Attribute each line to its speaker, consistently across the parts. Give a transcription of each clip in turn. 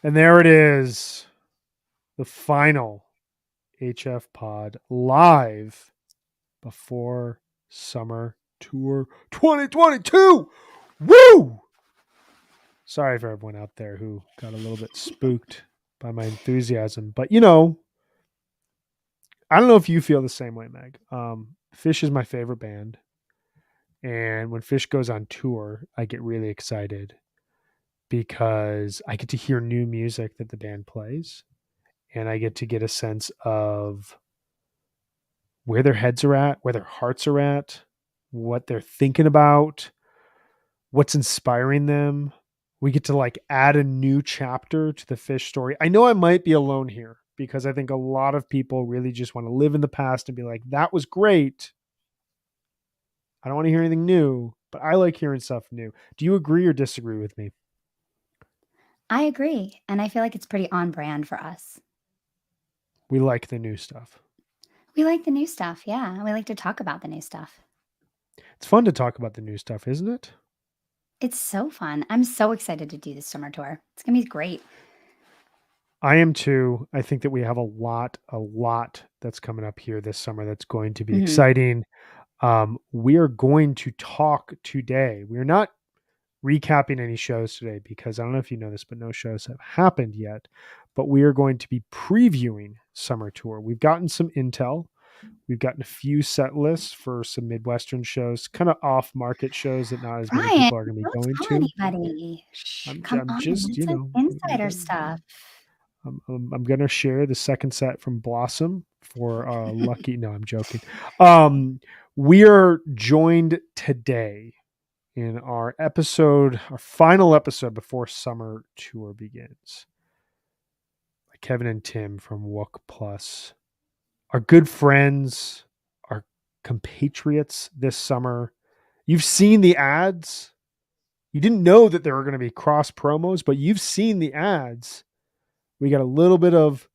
Speaker 1: And there it is, the final HFPod live before Summer Tour 2022. Woo! Sorry for everyone out there who got a little bit spooked by my enthusiasm, but I don't know if you feel the same way, Meg. Fish is my favorite band, and when Fish goes on tour, I get really excited because I get to hear new music that the band plays, and I get to get a sense of where their heads are at, where their hearts are at, what they're thinking about, what's inspiring them. We get to add a new chapter to the Fish story. I know I might be alone here because I think a lot of people really just want to live in the past and be like, that was great. I don't want to hear anything new, but I like hearing stuff new. Do you agree or disagree with me?
Speaker 2: I agree, and I feel like it's pretty on brand for us.
Speaker 1: We like the new stuff.
Speaker 2: We like the new stuff, yeah. We like to talk about the new stuff.
Speaker 1: It's fun to talk about the new stuff, isn't it?
Speaker 2: It's so fun. I'm so excited to do this summer tour. It's gonna be great.
Speaker 1: I am too. I think that we have a lot that's coming up here this summer that's going to be
Speaker 2: Mhm.
Speaker 1: exciting. We are going to talk today. We're not recapping any shows today because I don't know if you know this, but no shows have happened yet. But we are going to be previewing Summer Tour. We've gotten some intel. We've gotten a few set lists for some Midwestern shows, kind of off market shows that not as many
Speaker 2: Brian,
Speaker 1: people are going to be
Speaker 2: don't
Speaker 1: going
Speaker 2: tell
Speaker 1: to.
Speaker 2: anybody. Shh,
Speaker 1: I'm,
Speaker 2: come
Speaker 1: I'm
Speaker 2: on.
Speaker 1: just,
Speaker 2: It's like insider stuff.
Speaker 1: I'm going to share the second set from Blossom for Lucky. No, I'm joking. Um, we are joined today in our final episode before Summer Tour begins, by Kevin and Tim from Wook Plus, our good friends, our compatriots this summer. You've seen the ads. You didn't know that there were going to be cross promos, but you've seen the ads. We got a little bit of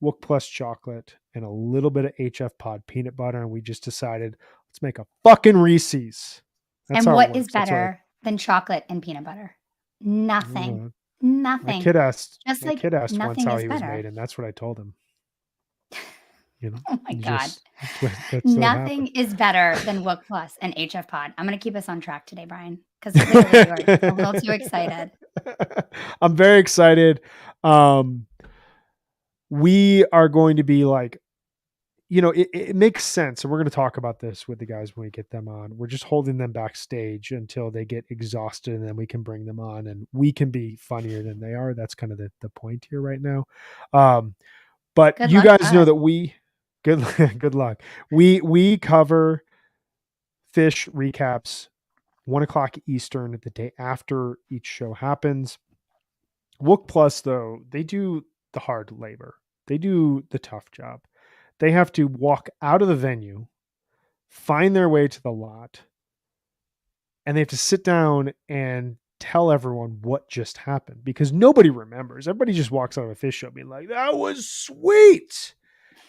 Speaker 1: Wook Plus chocolate and a little bit of HFPod peanut butter, and we just decided let's make a fucking Reese's. That's
Speaker 2: And
Speaker 1: how it
Speaker 2: what is
Speaker 1: works. That's what
Speaker 2: better than chocolate and peanut butter? Nothing.
Speaker 1: uh, my
Speaker 2: Nothing.
Speaker 1: kid asked.
Speaker 2: Just
Speaker 1: My
Speaker 2: like
Speaker 1: kid asked once
Speaker 2: nothing
Speaker 1: how
Speaker 2: is
Speaker 1: he was made,
Speaker 2: better.
Speaker 1: and that's what I told him.
Speaker 2: Oh my
Speaker 1: You
Speaker 2: God.
Speaker 1: just that's what happened.
Speaker 2: Nothing is better than Wook Plus and HF Pod. I'm going to keep us on track today, Brian, because clearly you are just a little too excited.
Speaker 1: I'm very excited. Um, we are going to be it makes sense. And we're going to talk about this with the guys when we get them on. We're just holding them backstage until they get exhausted and then we can bring them on and we can be funnier than they are. That's kind of the point here right now. But
Speaker 2: Good
Speaker 1: you
Speaker 2: luck to
Speaker 1: guys know
Speaker 2: us.
Speaker 1: that good, good luck. We cover Fish recaps 1:00 Eastern the day after each show happens. Wook Plus, though, they do the hard labor. They do the tough job. They have to walk out of the venue, find their way to the lot, and they have to sit down and tell everyone what just happened because nobody remembers. Everybody just walks out of a Fish show being like, that was sweet.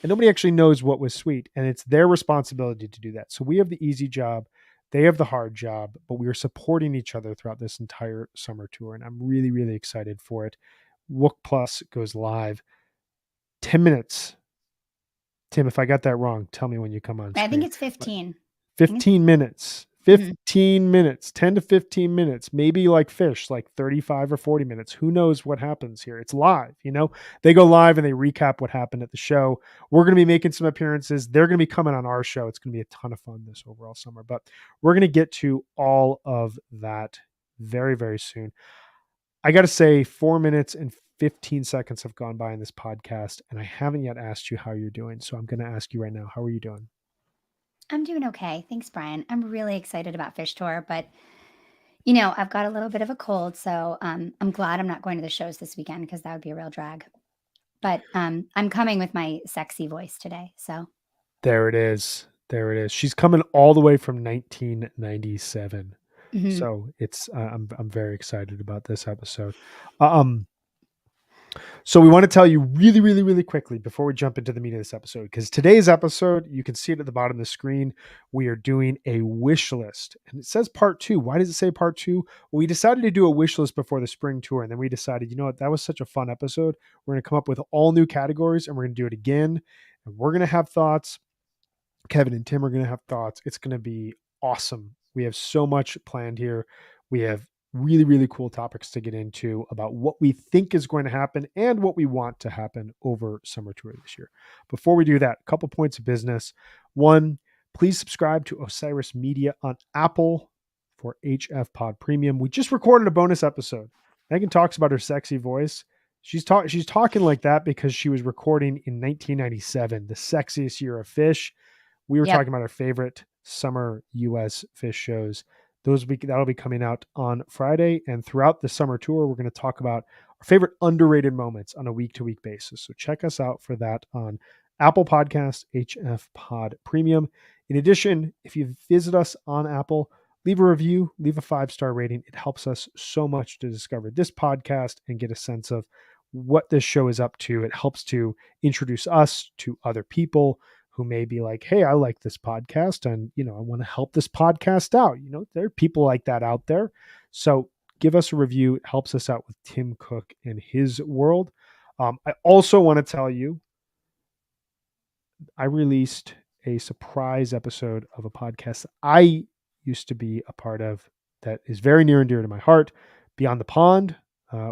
Speaker 1: And nobody actually knows what was sweet. And it's their responsibility to do that. So we have the easy job. They have the hard job, but we are supporting each other throughout this entire summer tour. And I'm really, really excited for it. Wook Plus goes live 10 minutes. Tim, if I got that wrong, tell me when you come on
Speaker 2: I think
Speaker 1: screen.
Speaker 2: it's 15. I think it's
Speaker 1: 15 minutes.
Speaker 2: Mhm.
Speaker 1: 15 minutes, 10 to 15 minutes, maybe like Fish, like 35 or 40 minutes. Who knows what happens here? It's live, They go live and they recap what happened at the show. We're going to be making some appearances. They're going to be coming on our show. It's going to be a ton of fun this overall summer, but we're going to get to all of that very, very soon. I got to say, 4 minutes and 15 seconds have gone by in this podcast, and I haven't yet asked you how you're doing. So I'm going to ask you right now, how are you doing?
Speaker 2: I'm doing okay. Thanks, Brian. I'm really excited about Fish Tour, but I've got a little bit of a cold, so I'm glad I'm not going to the shows this weekend because that would be a real drag. But I'm coming with my sexy voice today, so
Speaker 1: There it is. There it is. She's coming all the way from 1997.
Speaker 2: mhm.
Speaker 1: So it's I'm very excited about this episode. Um So we want to tell you really, really, really quickly before we jump into the meat of this episode, because today's episode, you can see it at the bottom of the screen. We are doing a wish list, and it says part two. Why does it say part two? Well, we decided to do a wish list before the spring tour, and then we decided, you know what, that was such a fun episode. We're going to come up with all new categories, and we're going to do it again, and we're going to have thoughts. Kevin and Tim are going to have thoughts. It's going to be awesome. We have so much planned here. We have really, really cool topics to get into about what we think is going to happen and what we want to happen over summer tour this year. Before we do that, a couple points of business. One, please subscribe to Osiris Media on Apple for HFPod Premium. We just recorded a bonus episode. Megan talks about her sexy voice. She's talking like that because she was recording in 1997, the sexiest year of Fish. We were
Speaker 2: Yep.
Speaker 1: talking about our favorite summer US Fish shows. That'll be coming out on Friday, and throughout the summer tour, we're going to talk about our favorite underrated moments on a week-to-week basis. So check us out for that on Apple Podcasts, HF Pod Premium. In addition, if you visit us on Apple, leave a review, leave a 5-star rating. It helps us so much to discover this podcast and get a sense of what this show is up to. It helps to introduce us to other people who may be like, hey, I like this podcast and, I want to help this podcast out. There are people like that out there. So give us a review. It helps us out with Tim Cook and his world. I also want to tell you, I released a surprise episode of a podcast I used to be a part of that is very near and dear to my heart, Beyond the Pond.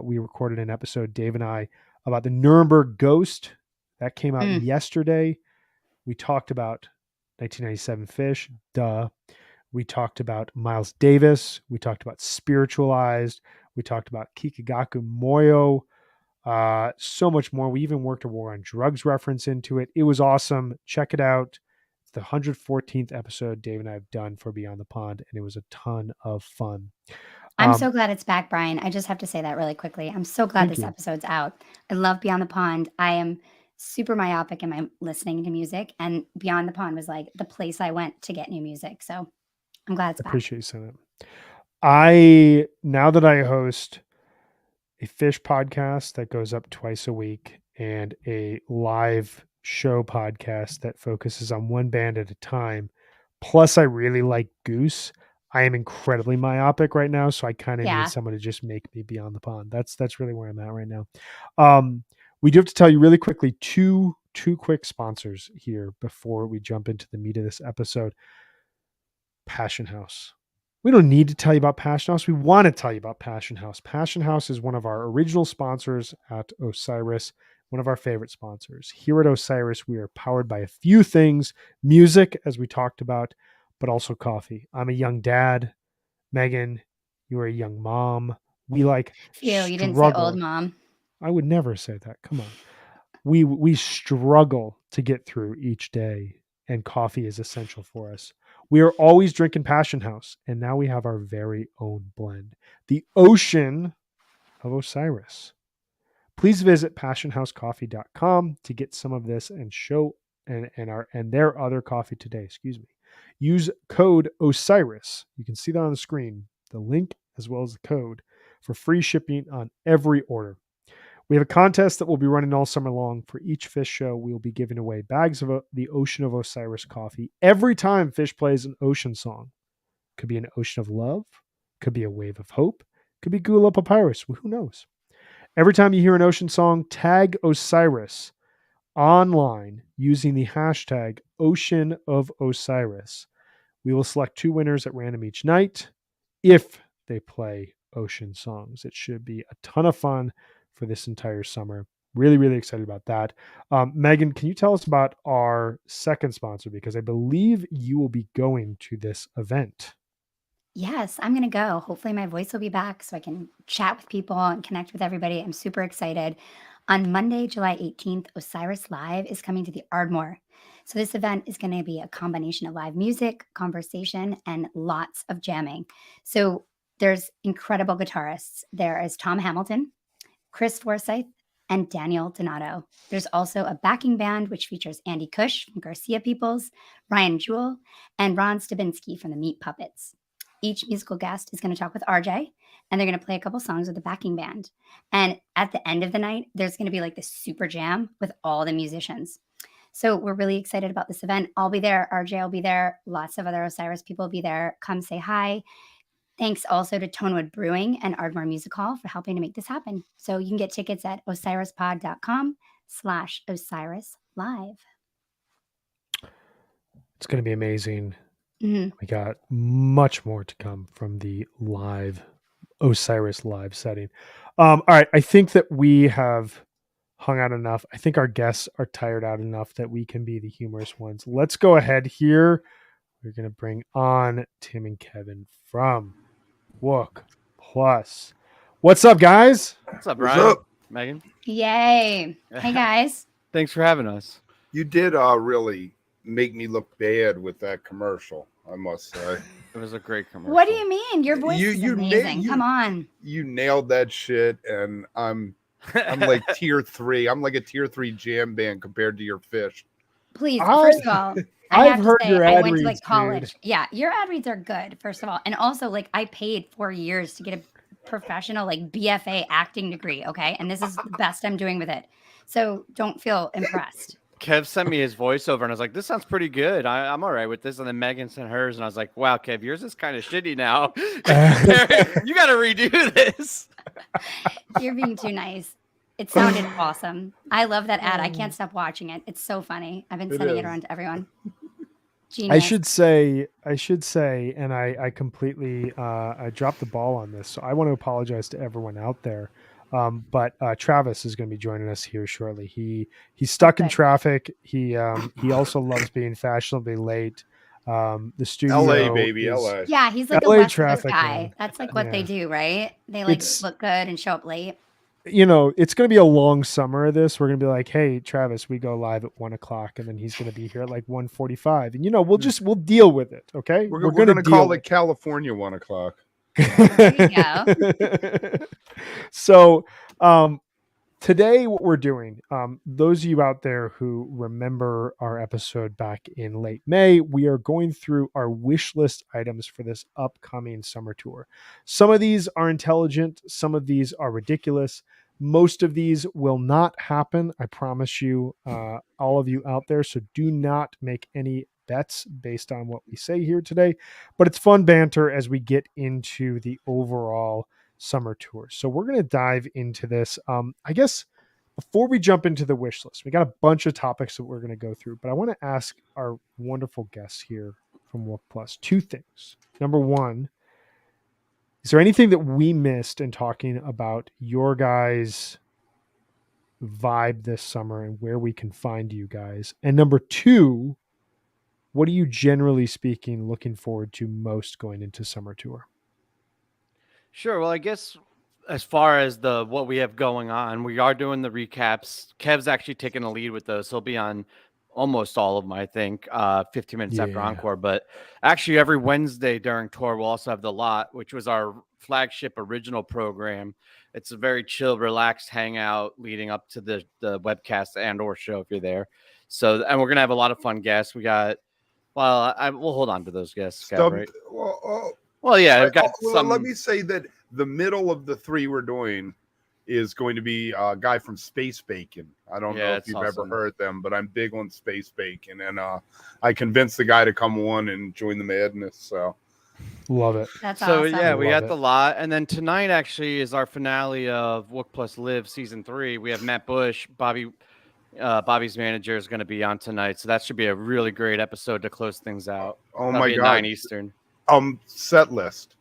Speaker 1: We recorded an episode, Dave and I, about the Nuremberg Ghost. That came out yesterday. We talked about 1997 Fish, duh. We talked about Miles Davis. We talked about Spiritualized. We talked about Kikagaku Moyo. So much more. We even worked a War on Drugs reference into it. It was awesome. Check it out. It's the 114th episode Dave and I have done for Beyond the Pond, and it was a ton of fun.
Speaker 2: I'm so glad it's back, Brian. I just have to say that really quickly. I'm so glad this episode's out. I love Beyond the Pond. I am super myopic in my listening to music, and Beyond the Pond was like the place I went to get new music. So I'm glad it's back.
Speaker 1: Appreciate you saying that. Now that I host a Fish podcast that goes up twice a week and a live show podcast that focuses on one band at a time, plus I really like Goose, I am incredibly myopic right now, so I kind of need someone to just make me Beyond the Pond. That's really where I'm at right now. We do have to tell you really quickly two quick sponsors here before we jump into the meat of this episode. Passion House. We don't need to tell you about Passion House. We want to tell you about Passion House. Passion House is one of our original sponsors at Osiris, one of our favorite sponsors. Here at Osiris, we are powered by a few things: music, as we talked about, but also coffee. I'm a young dad. Megan, you are a young mom. We
Speaker 2: Phew, you didn't say old mom.
Speaker 1: I would never say that. Come on. We struggle to get through each day, and coffee is essential for us. We are always drinking Passion House, and now we have our very own blend, the Ocean of Osiris. Please visit passionhousecoffee.com to get some of this and their other coffee today. Excuse me. Use code Osiris. You can see that on the screen, the link as well as the code, for free shipping on every order. We have a contest that will be running all summer long. For each Fish show, we will be giving away bags of the Ocean of Osiris coffee every time Fish plays an ocean song. Could be an ocean of love, could be a wave of hope, could be Gula Papyrus. Who knows? Every time you hear an ocean song, tag Osiris online using the hashtag Ocean of Osiris. We will select 2 winners at random each night if they play ocean songs. It should be a ton of fun for this entire summer. Really, really excited about that. Megan, can you tell us about our second sponsor? Because I believe you will be going to this event.
Speaker 2: Yes, I'm going to go. Hopefully my voice will be back so I can chat with people and connect with everybody. I'm super excited. On Monday, July 18th, Osiris Live is coming to the Ardmore. So this event is going to be a combination of live music, conversation, and lots of jamming. So there's incredible guitarists. There is Tom Hamilton, Chris Forsyth, and Daniel Donato. There's also a backing band, which features Andy Cush from Garcia Peoples, Ryan Jewell, and Ron Stabinski from the Meat Puppets. each musical guest is going to talk with RJ, and they're going to play a couple songs with the backing band. And at the end of the night, there's going to be like this super jam with all the musicians. So we're really excited about this event. I'll be there. RJ will be there. Lots of other Osiris people will be there. Come say hi. Thanks also to Tonewood Brewing and Ardmore Music Hall for helping to make this happen. So you can get tickets at osirispod.com/Osiris Live.
Speaker 1: It's going to be amazing.
Speaker 2: Mm-hmm.
Speaker 1: We got much more to come from the Osiris live setting. All right. I think that we have hung out enough. I think our guests are tired out enough that we can be the humorous ones. Let's go ahead here. We're going to bring on Tim and Kevin from Wook Plus. What's up, guys?
Speaker 3: What's up, Brian? What's up, Megan?
Speaker 2: Yay. Hey, guys.
Speaker 3: Thanks for having us.
Speaker 4: You did really make me look bad with that commercial, I must say.
Speaker 3: It was a great commercial.
Speaker 2: What do you mean? Your voice is amazing. Come on.
Speaker 4: You nailed that shit, and I'm like tier 3. I'm like a tier 3 jam band compared to your Fish.
Speaker 2: Please, first of all,
Speaker 1: I've heard your ad
Speaker 2: I went
Speaker 1: reads,
Speaker 2: to like college.
Speaker 1: Dude.
Speaker 2: Yeah, your ad reads are good, first of all. And also, like, I paid 4 years to get a professional, like, BFA acting degree, okay? And this is the best I'm doing with it. So don't feel impressed.
Speaker 3: Kev sent me his voiceover, and I was like, this sounds pretty good. I'm all right with this. And then Megan sent hers, and I was like, wow, Kev, yours is kind of shitty now. You got to redo this.
Speaker 2: You're being too nice. It sounded awesome. I love that ad. I can't stop watching it. It's so funny. I've been sending it around to everyone. Genius.
Speaker 1: I should say, and I completely I dropped the ball on this, so I want to apologize to everyone out there. But Travis is going to be joining us here shortly. He's stuck in traffic. He also loves being fashionably late. The studio,
Speaker 4: LA baby, LA.
Speaker 2: Yeah, he's like
Speaker 1: LA
Speaker 2: a West
Speaker 1: traffic
Speaker 2: Coast guy.
Speaker 1: man.
Speaker 2: That's like what they do, right? They like look good and show up late.
Speaker 1: You know, it's going to be a long summer of this. We're going to be like, hey, Travis, we go live at 1:00, and then he's going to be here at like 1:45, and we'll deal with it. Okay,
Speaker 4: we're going to call it California 1:00.
Speaker 2: There you go.
Speaker 1: So, today what we're doing, those of you out there who remember our episode back in late May, we are going through our wish list items for this upcoming summer tour. Some of these are intelligent, some of these are ridiculous. Most of these will not happen, I promise you, all of you out there. So do not make any bets based on what we say here today, but it's fun banter as we get into the overall summer tour. So we're going to dive into this. I guess before we jump into the wish list, we got a bunch of topics that we're going to go through, but I want to ask our wonderful guests here from Wook Plus 2 things. Number one, is there anything that we missed in talking about your guys' vibe this summer and where we can find you guys? And number two, what are you generally speaking looking forward to most going into summer tour?
Speaker 3: Sure. Well, I guess as far as what we have going on, we are doing the recaps. Kev's actually taking the lead with those. He'll be on almost all of them, I think, 15 minutes after Encore. But actually, every Wednesday during tour, we'll also have The Lot, which was our flagship original program. It's a very chill, relaxed hangout leading up to the webcast and or show if you're there. So, and we're going to have a lot of fun guests. We got, we'll hold on to those guests, Kev, right? Well, yeah. I've got
Speaker 4: let me say that the middle of the 3 we're doing is going to be a guy from Space Bacon. I don't know if you've ever heard them, but I'm big on Space Bacon. And I convinced the guy to come on and join the madness. So
Speaker 1: love it.
Speaker 2: That's
Speaker 3: so
Speaker 2: awesome.
Speaker 3: Yeah, we got The Lot. And then tonight actually is our finale of Wook Plus Live season 3. We have Matt Bush, Bobby's manager, is going to be on tonight. So that should be a really great episode to close things out.
Speaker 4: Oh
Speaker 3: That'll
Speaker 4: my
Speaker 3: be
Speaker 4: God.
Speaker 3: 9 Eastern.
Speaker 4: Set list.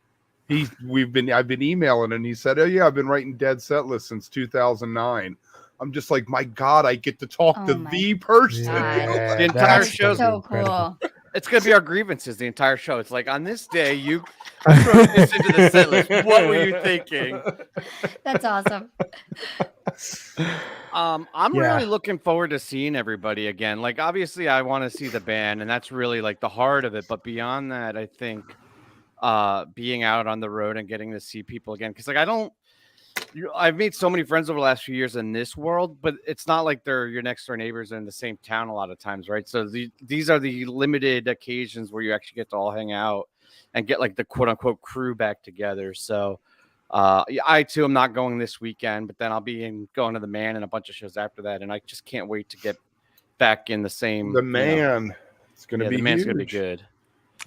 Speaker 4: I've been emailing, and he said, "Oh yeah, I've been writing dead set lists since 2009." I'm just like, my God, I get to talk to the person.
Speaker 3: The entire show's
Speaker 2: so cool.
Speaker 3: It's gonna be our grievances the entire show. It's like, on this day, you wrote this into the set list. What were you thinking?
Speaker 2: That's awesome.
Speaker 3: I'm really looking forward to seeing everybody again. Like, obviously, I want to see the band, and that's really like the heart of it. But beyond that, I think being out on the road and getting to see people again, because like I've made so many friends over the last few years in this world, but it's not like they're your next door neighbors in the same town a lot of times, right? So these are the limited occasions where you actually get to all hang out. and get like the quote unquote crew back together. So I too am not going this weekend, but then I'll be going to the Man and a bunch of shows after that, and I just can't wait to get back in the same.
Speaker 4: The Man, it's going to be
Speaker 3: the Man's
Speaker 4: huge.
Speaker 3: going to be good.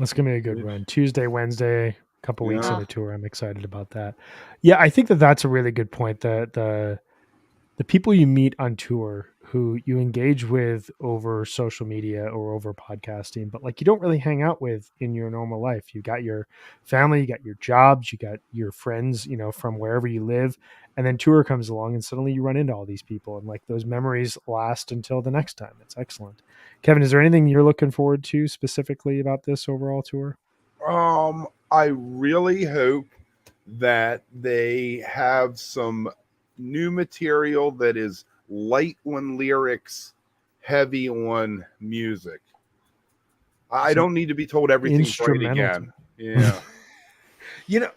Speaker 1: It's going to be a good run. Tuesday, Wednesday, a couple weeks into tour. I'm excited about that. Yeah, I think that's a really good point. The people you meet on tour who you engage with over social media or over podcasting, but like you don't really hang out with in your normal life. You got your family, you got your jobs, you got your friends, you know, from wherever you live. And then tour comes along and suddenly you run into all these people and like those memories last until the next time. It's excellent. Kevin, is there anything you're looking forward to specifically about this overall tour?
Speaker 4: I really hope that they have some new material that is light on lyrics, heavy on music. I don't need to be told everything's right again. Yeah.
Speaker 1: You know,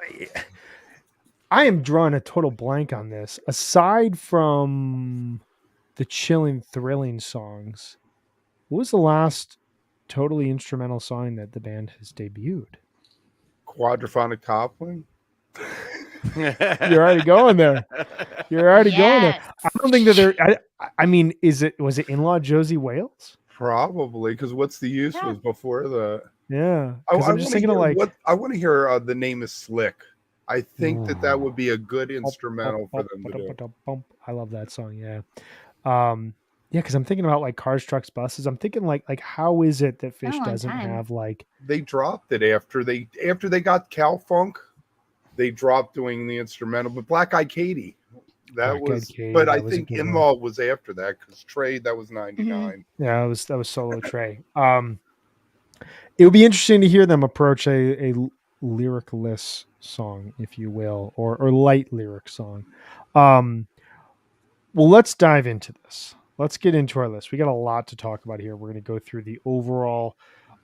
Speaker 1: I am drawing a total blank on this. Aside from the chilling, thrilling songs, what was the last totally instrumental song that the band has debuted?
Speaker 4: Quadraphonic Toppling.
Speaker 1: You're already going there. You're already going there. I don't think that they're. I mean, was it In-Law Josie Wales?
Speaker 4: Probably, because what's the use was before the.
Speaker 1: Yeah, I'm just thinking of like.
Speaker 4: I want to hear The Name Is Slick. I think that would be a good instrumental for them to do.
Speaker 1: I love that song. Yeah. Yeah, because I'm thinking about like Cars, Trucks, Buses. I'm thinking like how is it that Fish doesn't have like.
Speaker 4: They dropped it after they got Cal Funk. They dropped doing the instrumental, but Black Eyed Katie, I think In-Law was after that because Trey, that was 99.
Speaker 1: Yeah, that was solo Trey. It would be interesting to hear them approach a lyricless song, if you will, or light lyric song. Well, let's dive into this. Let's get into our list. We got a lot to talk about here. We're going to go through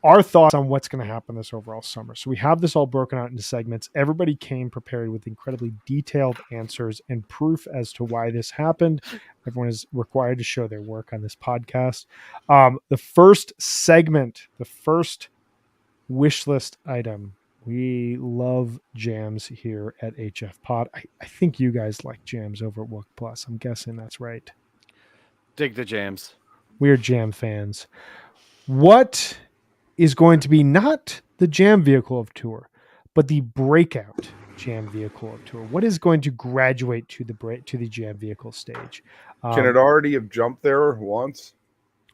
Speaker 1: our thoughts on what's going to happen this overall summer. So we have this all broken out into segments. Everybody came prepared with incredibly detailed answers and proof as to why this happened. Everyone is required to show their work on this podcast. The first segment, the first wish list item. We love jams here at HFPod. I think you guys like jams over at Wook Plus. I'm guessing that's right.
Speaker 3: Dig the jams.
Speaker 1: We're jam fans. What is going to be not the jam vehicle of tour, but the breakout jam vehicle of tour? What is going to graduate to the jam vehicle stage?
Speaker 4: Can it already have jumped there once?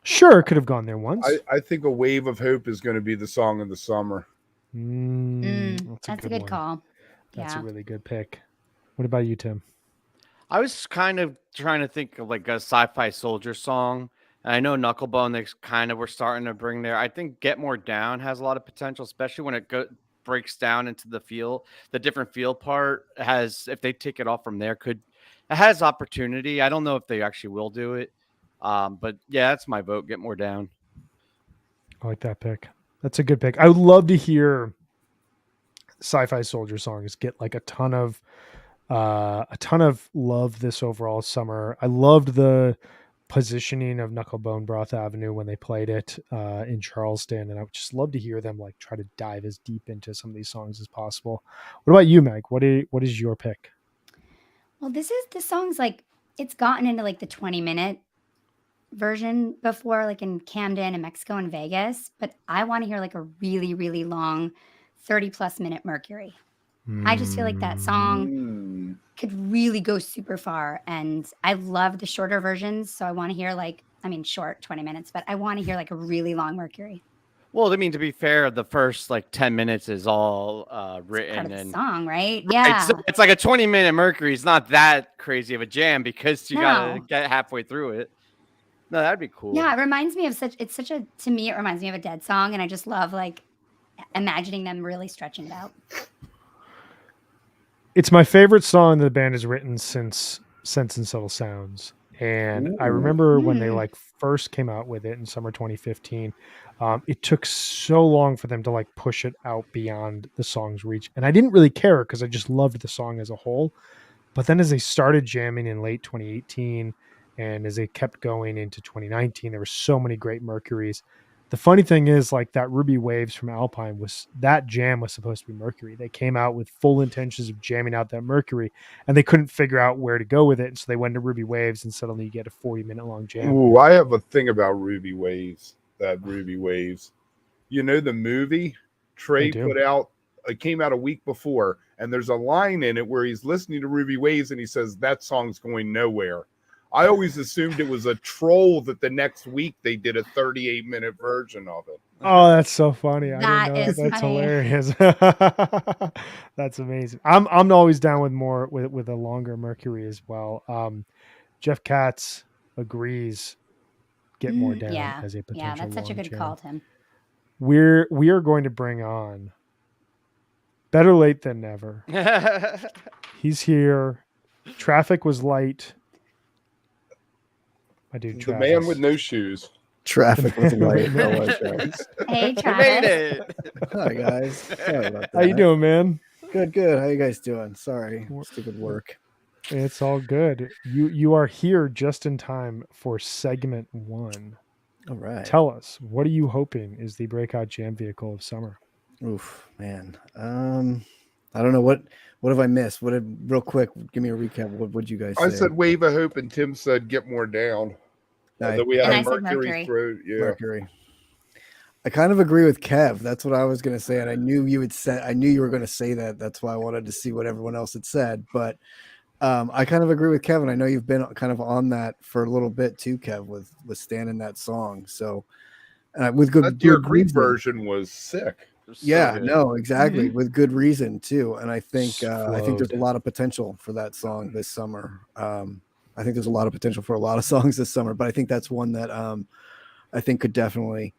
Speaker 1: Sure, it could have gone there once.
Speaker 4: I think A Wave of Hope is going to be the song of the summer.
Speaker 2: That's a good call.
Speaker 1: That's a really good pick. What about you, Tim?
Speaker 3: I was kind of trying to think of like a Sci-Fi Soldier song. And I know Knucklebone, they kind of were starting to bring there. I think Get More Down has a lot of potential, especially when it breaks down into the different feel part if they take it off from there, it has opportunity. I don't know if they actually will do it. But yeah, that's my vote. Get More Down.
Speaker 1: I like that pick. That's a good pick. I would love to hear Sci-Fi Soldier songs get like a ton of love this overall summer. I loved the positioning of Knucklebone Broth Avenue when they played it in Charleston, and I would just love to hear them like try to dive as deep into some of these songs as possible. What about you, Meg? What is your pick?
Speaker 2: Well, this song's like it's gotten into like the 20-minute version before, like in Camden and Mexico and Vegas, but I want to hear like a really, really long 30+ minute Mercury. I just feel like that song could really go super far, and I love the shorter versions, so I want to hear short 20 minutes, but I want to hear like a really long Mercury.
Speaker 3: Well, I mean, to be fair, the first like 10 minutes is all written
Speaker 2: part of
Speaker 3: and
Speaker 2: the song, right? Yeah.
Speaker 3: Right, so it's like a 20-minute Mercury. It's not that crazy of a jam because you gotta get halfway through it. No, that'd be cool.
Speaker 2: Yeah, it reminds me of to me, it reminds me of a Dead song, and I just love like imagining them really stretching it out.
Speaker 1: It's my favorite song the band has written since Sense and Subtle Sounds. And I remember when they like first came out with it in summer 2015, it took so long for them to like push it out beyond the song's reach. And I didn't really care because I just loved the song as a whole. But then as they started jamming in late 2018 and as they kept going into 2019, there were so many great Mercuries. The funny thing is, like, that Ruby Waves from Alpine that jam was supposed to be Mercury. They came out with full intentions of jamming out that Mercury, and they couldn't figure out where to go with it. And so they went to Ruby Waves, and suddenly you get a 40-minute long jam.
Speaker 4: Ooh, I have a thing about Ruby Waves. That Ruby Waves. You know, the movie Trey put out, it came out a week before, and there's a line in it where he's listening to Ruby Waves and he says, that song's going nowhere. I always assumed it was a troll that the next week they did a 38-minute version of it.
Speaker 1: Oh, that's so funny. I
Speaker 2: That
Speaker 1: didn't know
Speaker 2: is
Speaker 1: that. That's
Speaker 2: funny.
Speaker 1: hilarious. That's amazing. I'm always down with more with a longer Mercury as well. Jeff Katz agrees. Get more down as a potential.
Speaker 2: Yeah, that's such a good call, Tim.
Speaker 1: We are going to bring on Better Late Than Never. He's here. Traffic was light. My dude,
Speaker 4: the man with no shoes.
Speaker 5: Traffic was light.
Speaker 2: Hey, Travis.
Speaker 3: Made it.
Speaker 5: Hi guys. Sorry about that.
Speaker 1: How you doing, man?
Speaker 5: Good. How you guys doing? Sorry, stupid work.
Speaker 1: It's all good. You are here just in time for segment 1.
Speaker 5: All right.
Speaker 1: Tell us, what are you hoping is the breakout jam vehicle of summer?
Speaker 5: Oof, man. I don't know what have I missed. Real quick, give me a recap. What would you guys say?
Speaker 4: I said Wave of Hope, and Tim said Get More Down. That we had
Speaker 2: and
Speaker 4: a Mercury through. Yeah.
Speaker 5: Mercury. I kind of agree with Kev. That's what I was going to say, and I knew you would say. I knew you were going to say that. That's why I wanted to see what everyone else had said. But I kind of agree with Kevin. I know you've been kind of on that for a little bit too, Kev, with standing that song. So with good,
Speaker 4: that Deer
Speaker 5: good
Speaker 4: Creek
Speaker 5: reason.
Speaker 4: version was sick.
Speaker 5: Yeah, no, exactly. With good reason too. And I think there's a lot of potential for that song this summer. I think there's a lot of potential for a lot of songs this summer, but I think that's one that I think could definitely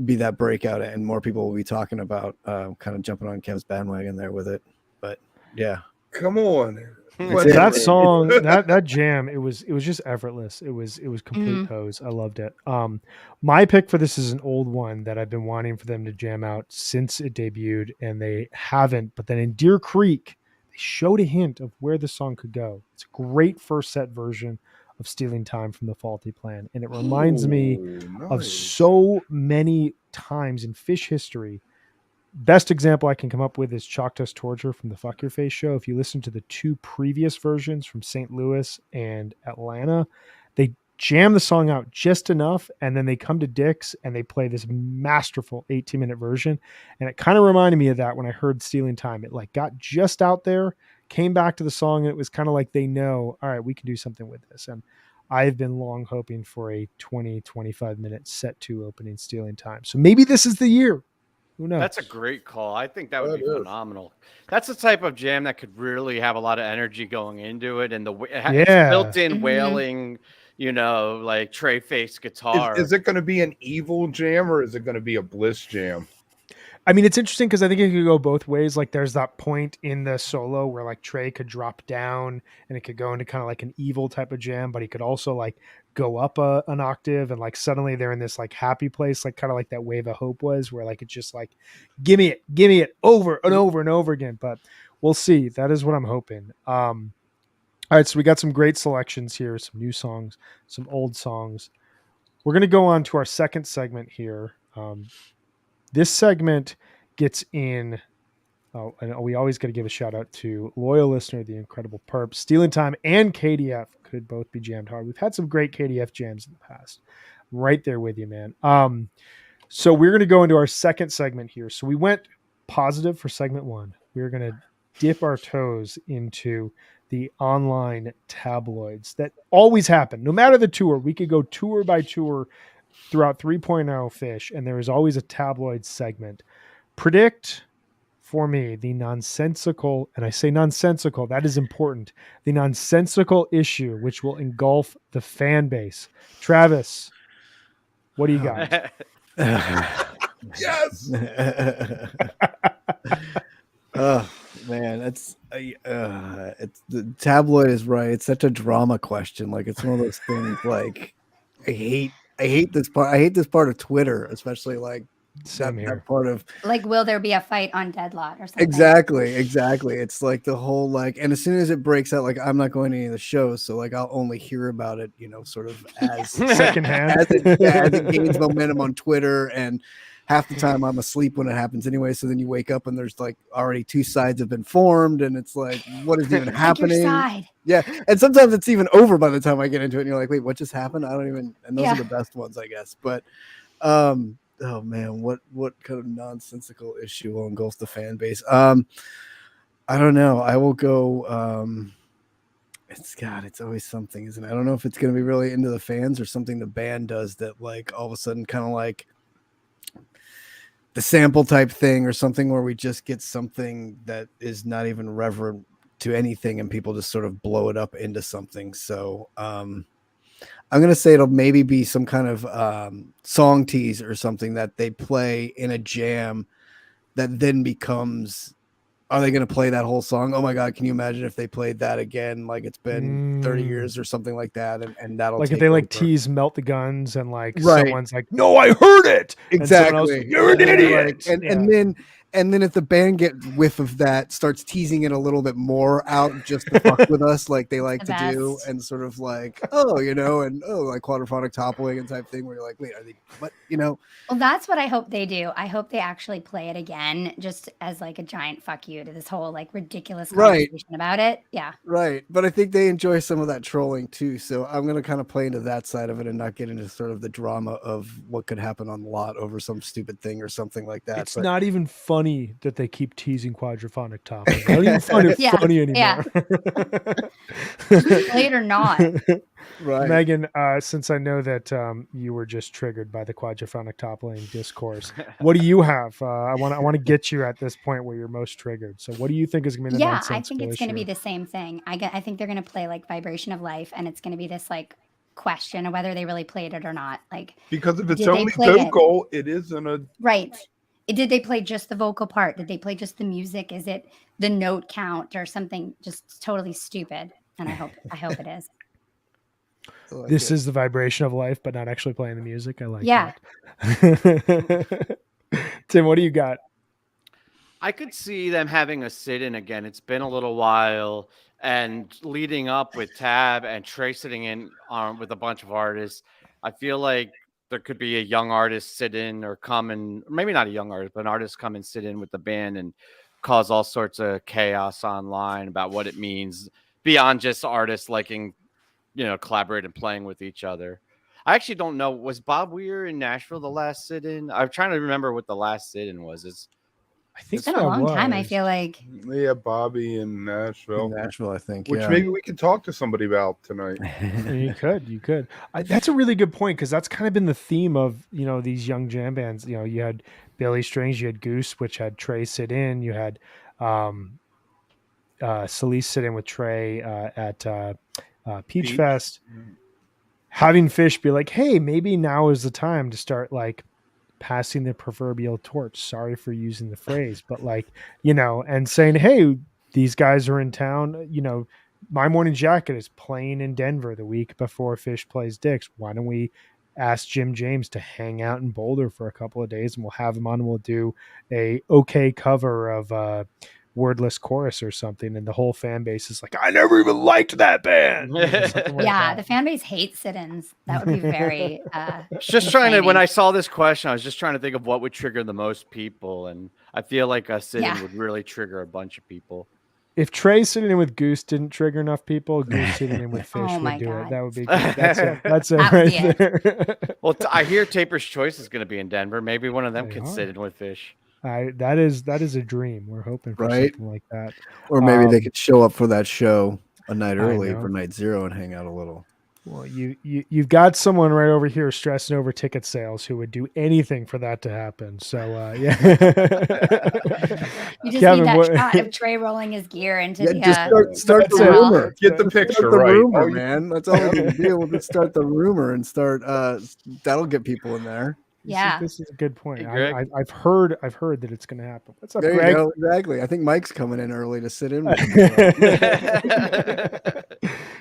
Speaker 5: be that breakout, and more people will be talking about kind of jumping on Kev's bandwagon there with it. But yeah,
Speaker 4: come on.
Speaker 1: That song, that jam, it was just effortless. It was complete pose. I loved it. My pick for this is an old one that I've been wanting for them to jam out since it debuted, and they haven't. But then in Deer Creek, they showed a hint of where the song could go. It's a great first set version of Stealing Time from the Faulty Plan, and it reminds me of so many times in Phish history. Best example I can come up with is Chalk-Dust Torture from the Fuck Your Face show. If you listen to the 2 previous versions from St. Louis and Atlanta, they jam the song out just enough, and then they come to Dick's and they play this masterful 18-minute version. And it kind of reminded me of that when I heard Stealing Time. It like got just out there, came back to the song, and it was kind of like they know, all right, we can do something with this. And I've been long hoping for a 20-25 minute set 2 opening Stealing Time. So maybe this is the year. Who knows?
Speaker 3: That's a great call. I think that would be phenomenal. That's the type of jam that could really have a lot of energy going into it, and it's built-in wailing, like Trey Face guitar.
Speaker 4: Is it going to be an evil jam, or is it going to be a bliss jam?
Speaker 1: I mean, it's interesting because I think it could go both ways. Like, there's that point in the solo where like Trey could drop down and it could go into kind of like an evil type of jam, but he could also like go up an octave, and like suddenly they're in this like happy place, like kind of like that Wave of Hope was, where like it's just like give me it over and over and over again. But we'll see. That is what I'm hoping. All right, so we got some great selections here, some new songs, some old songs. We're gonna go on to our second segment here. This segment gets in, and we always got to give a shout out to loyal listener, the Incredible Perp. Stealing Time and KDF could both be jammed hard. We've had some great KDF jams in the past. Right there with you, man. So we're going to go into our second segment here. So we went positive for segment 1. We're going to dip our toes into the online tabloids that always happen. No matter the tour, we could go tour by tour throughout 3.0 Phish, and there is always a tabloid segment. Predict for me the nonsensical, and I say nonsensical, that is important, the nonsensical issue which will engulf the fan base. Travis, what do you got?
Speaker 4: Yes.
Speaker 5: Oh man, it's the tabloid is right. It's such a drama question. Like, it's one of those things. Like, I hate this part. I hate this part of Twitter, especially like
Speaker 1: Same here.
Speaker 5: That part of
Speaker 2: like, will there be a fight on Deadlot or something?
Speaker 5: Exactly. It's like the whole like, and as soon as it breaks out, like I'm not going to any of the shows, so like I'll only hear about it, sort of as
Speaker 1: secondhand,
Speaker 5: as it gains momentum on Twitter, and half the time I'm asleep when it happens anyway. So then you wake up and there's like already two sides have been formed, and it's like, what is even happening?
Speaker 2: Your side.
Speaker 5: Yeah, and sometimes it's even over by the time I get into it, and you're like, wait, what just happened? I don't even. And those are the best ones, I guess. But oh man, what kind of nonsensical issue will engulf the fan base? I don't know. I will go. It's always something, isn't it? I don't know if it's going to be really into the fans or something the band does that like all of a sudden kind of like the sample type thing or something where we just get something that is not even reverent to anything and people just sort of blow it up into something. So I'm going to say it'll maybe be some kind of song tease or something that they play in a jam that then becomes, are they going to play that whole song? Oh my God, can you imagine if they played that again? Like it's been 30 years or something like that. And that'll
Speaker 1: like if they like tease Melt the Guns and like someone's like, no, I heard it.
Speaker 5: Exactly.
Speaker 1: And you're an idiot.
Speaker 5: Like, and then if the band get whiff of that, starts teasing it a little bit more out just to fuck with us, like they like to do, and sort of like, like quadraphonic toppling and type thing where you're like, wait, are they what?
Speaker 2: Well, that's what I hope they do. I hope they actually play it again, just as like a giant fuck you to this whole like ridiculous conversation about it. Yeah.
Speaker 5: Right. But I think they enjoy some of that trolling too. So I'm gonna kind of play into that side of it and not get into sort of the drama of what could happen on the lot over some stupid thing or something like that.
Speaker 1: It's not even funny that they keep teasing quadraphonic topping. I don't even find it funny anymore.
Speaker 2: Play it or not.
Speaker 5: Right.
Speaker 1: Megan, since I know that you were just triggered by the quadraphonic toppling discourse, what do you have? I want to get you at this point where you're most triggered. So what do you think is going to be the nonsensical
Speaker 2: I think it's going to be
Speaker 1: issue?
Speaker 2: the same thing. I think they're going to play like Vibration of Life, and it's going to be this like question of whether they really played it or not. Like,
Speaker 4: because if it's only vocal, it isn't a
Speaker 2: right. Did they play just the vocal part? Did they play just the music? Is it the note count or something just totally stupid? And I hope it is.
Speaker 1: This is the Vibration of Life, but not actually playing the music. I like
Speaker 2: that.
Speaker 1: Tim, what do you got?
Speaker 3: I could see them having a sit-in again. It's been a little while, and leading up with Tab and Trey sitting in with a bunch of artists, I feel like there could be a young artist sit in or come and maybe not a young artist, but an artist come and sit in with the band and cause all sorts of chaos online about what it means beyond just artists liking, collaborate and playing with each other. I actually don't know. Was Bob Weir in Nashville the last sit-in? I'm trying to remember what the last sit-in was.
Speaker 1: I think
Speaker 2: it's been a long time. I feel like
Speaker 4: Bobby in Nashville.
Speaker 5: I think,
Speaker 4: which maybe we could talk to somebody about tonight.
Speaker 1: You could. That's a really good point, because that's kind of been the theme of these young jam bands. You had Billy Strings, you had Goose, which had Trey sit in. You had Celise sit in with Trey at Peach Fest. Having Fish be like, hey, maybe now is the time to start like passing the proverbial torch. Sorry for using the phrase, but and saying, hey, these guys are in town. My Morning Jacket is playing in Denver the week before Fish plays Dick's. Why don't we ask Jim James to hang out in Boulder for a couple of days, and we'll have him on and we'll do a okay cover of Wordless Chorus or something, and the whole fan base is like, I never even liked that band.
Speaker 2: The fan base hates sit-ins. That would be very
Speaker 3: just trying to, when I saw this question, I was just trying to think of what would trigger the most people, and I feel like a sit-in would really trigger a bunch of people.
Speaker 1: If Trey sitting in with Goose didn't trigger enough people, Goose sitting in with Fish would do it. That would be good. That's it right there.
Speaker 3: Well, I hear Taper's Choice is going to be in Denver. Maybe one of them can sit in with Fish.
Speaker 1: That is a dream. We're hoping for something like that.
Speaker 5: Or maybe they could show up for that show a night early for night 0 and hang out a little.
Speaker 1: Well, you've got someone right over here stressing over ticket sales who would do anything for that to happen. So
Speaker 2: you just Kevin, need that shot of Trey rolling his gear into the
Speaker 5: start the rumor.
Speaker 4: Get the picture right,
Speaker 5: rumor, man. That's all we can do. We'll just start the rumor and start. That'll get people in there.
Speaker 1: This is a good point. Hey, I've heard that it's going to happen. What's up,
Speaker 5: there
Speaker 1: Greg?
Speaker 5: You go. Exactly. I think Mike's coming in early to sit in with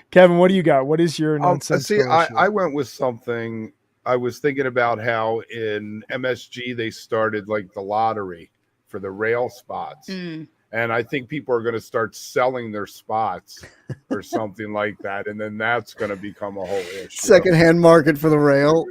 Speaker 1: Kevin, what do you got? What is your nonsense?
Speaker 4: I went with something I was thinking about how in MSG they started like the lottery for the rail spots. And I think people are going to start selling their spots or something like that. And then that's going to become a whole issue.
Speaker 5: Secondhand market for the rail.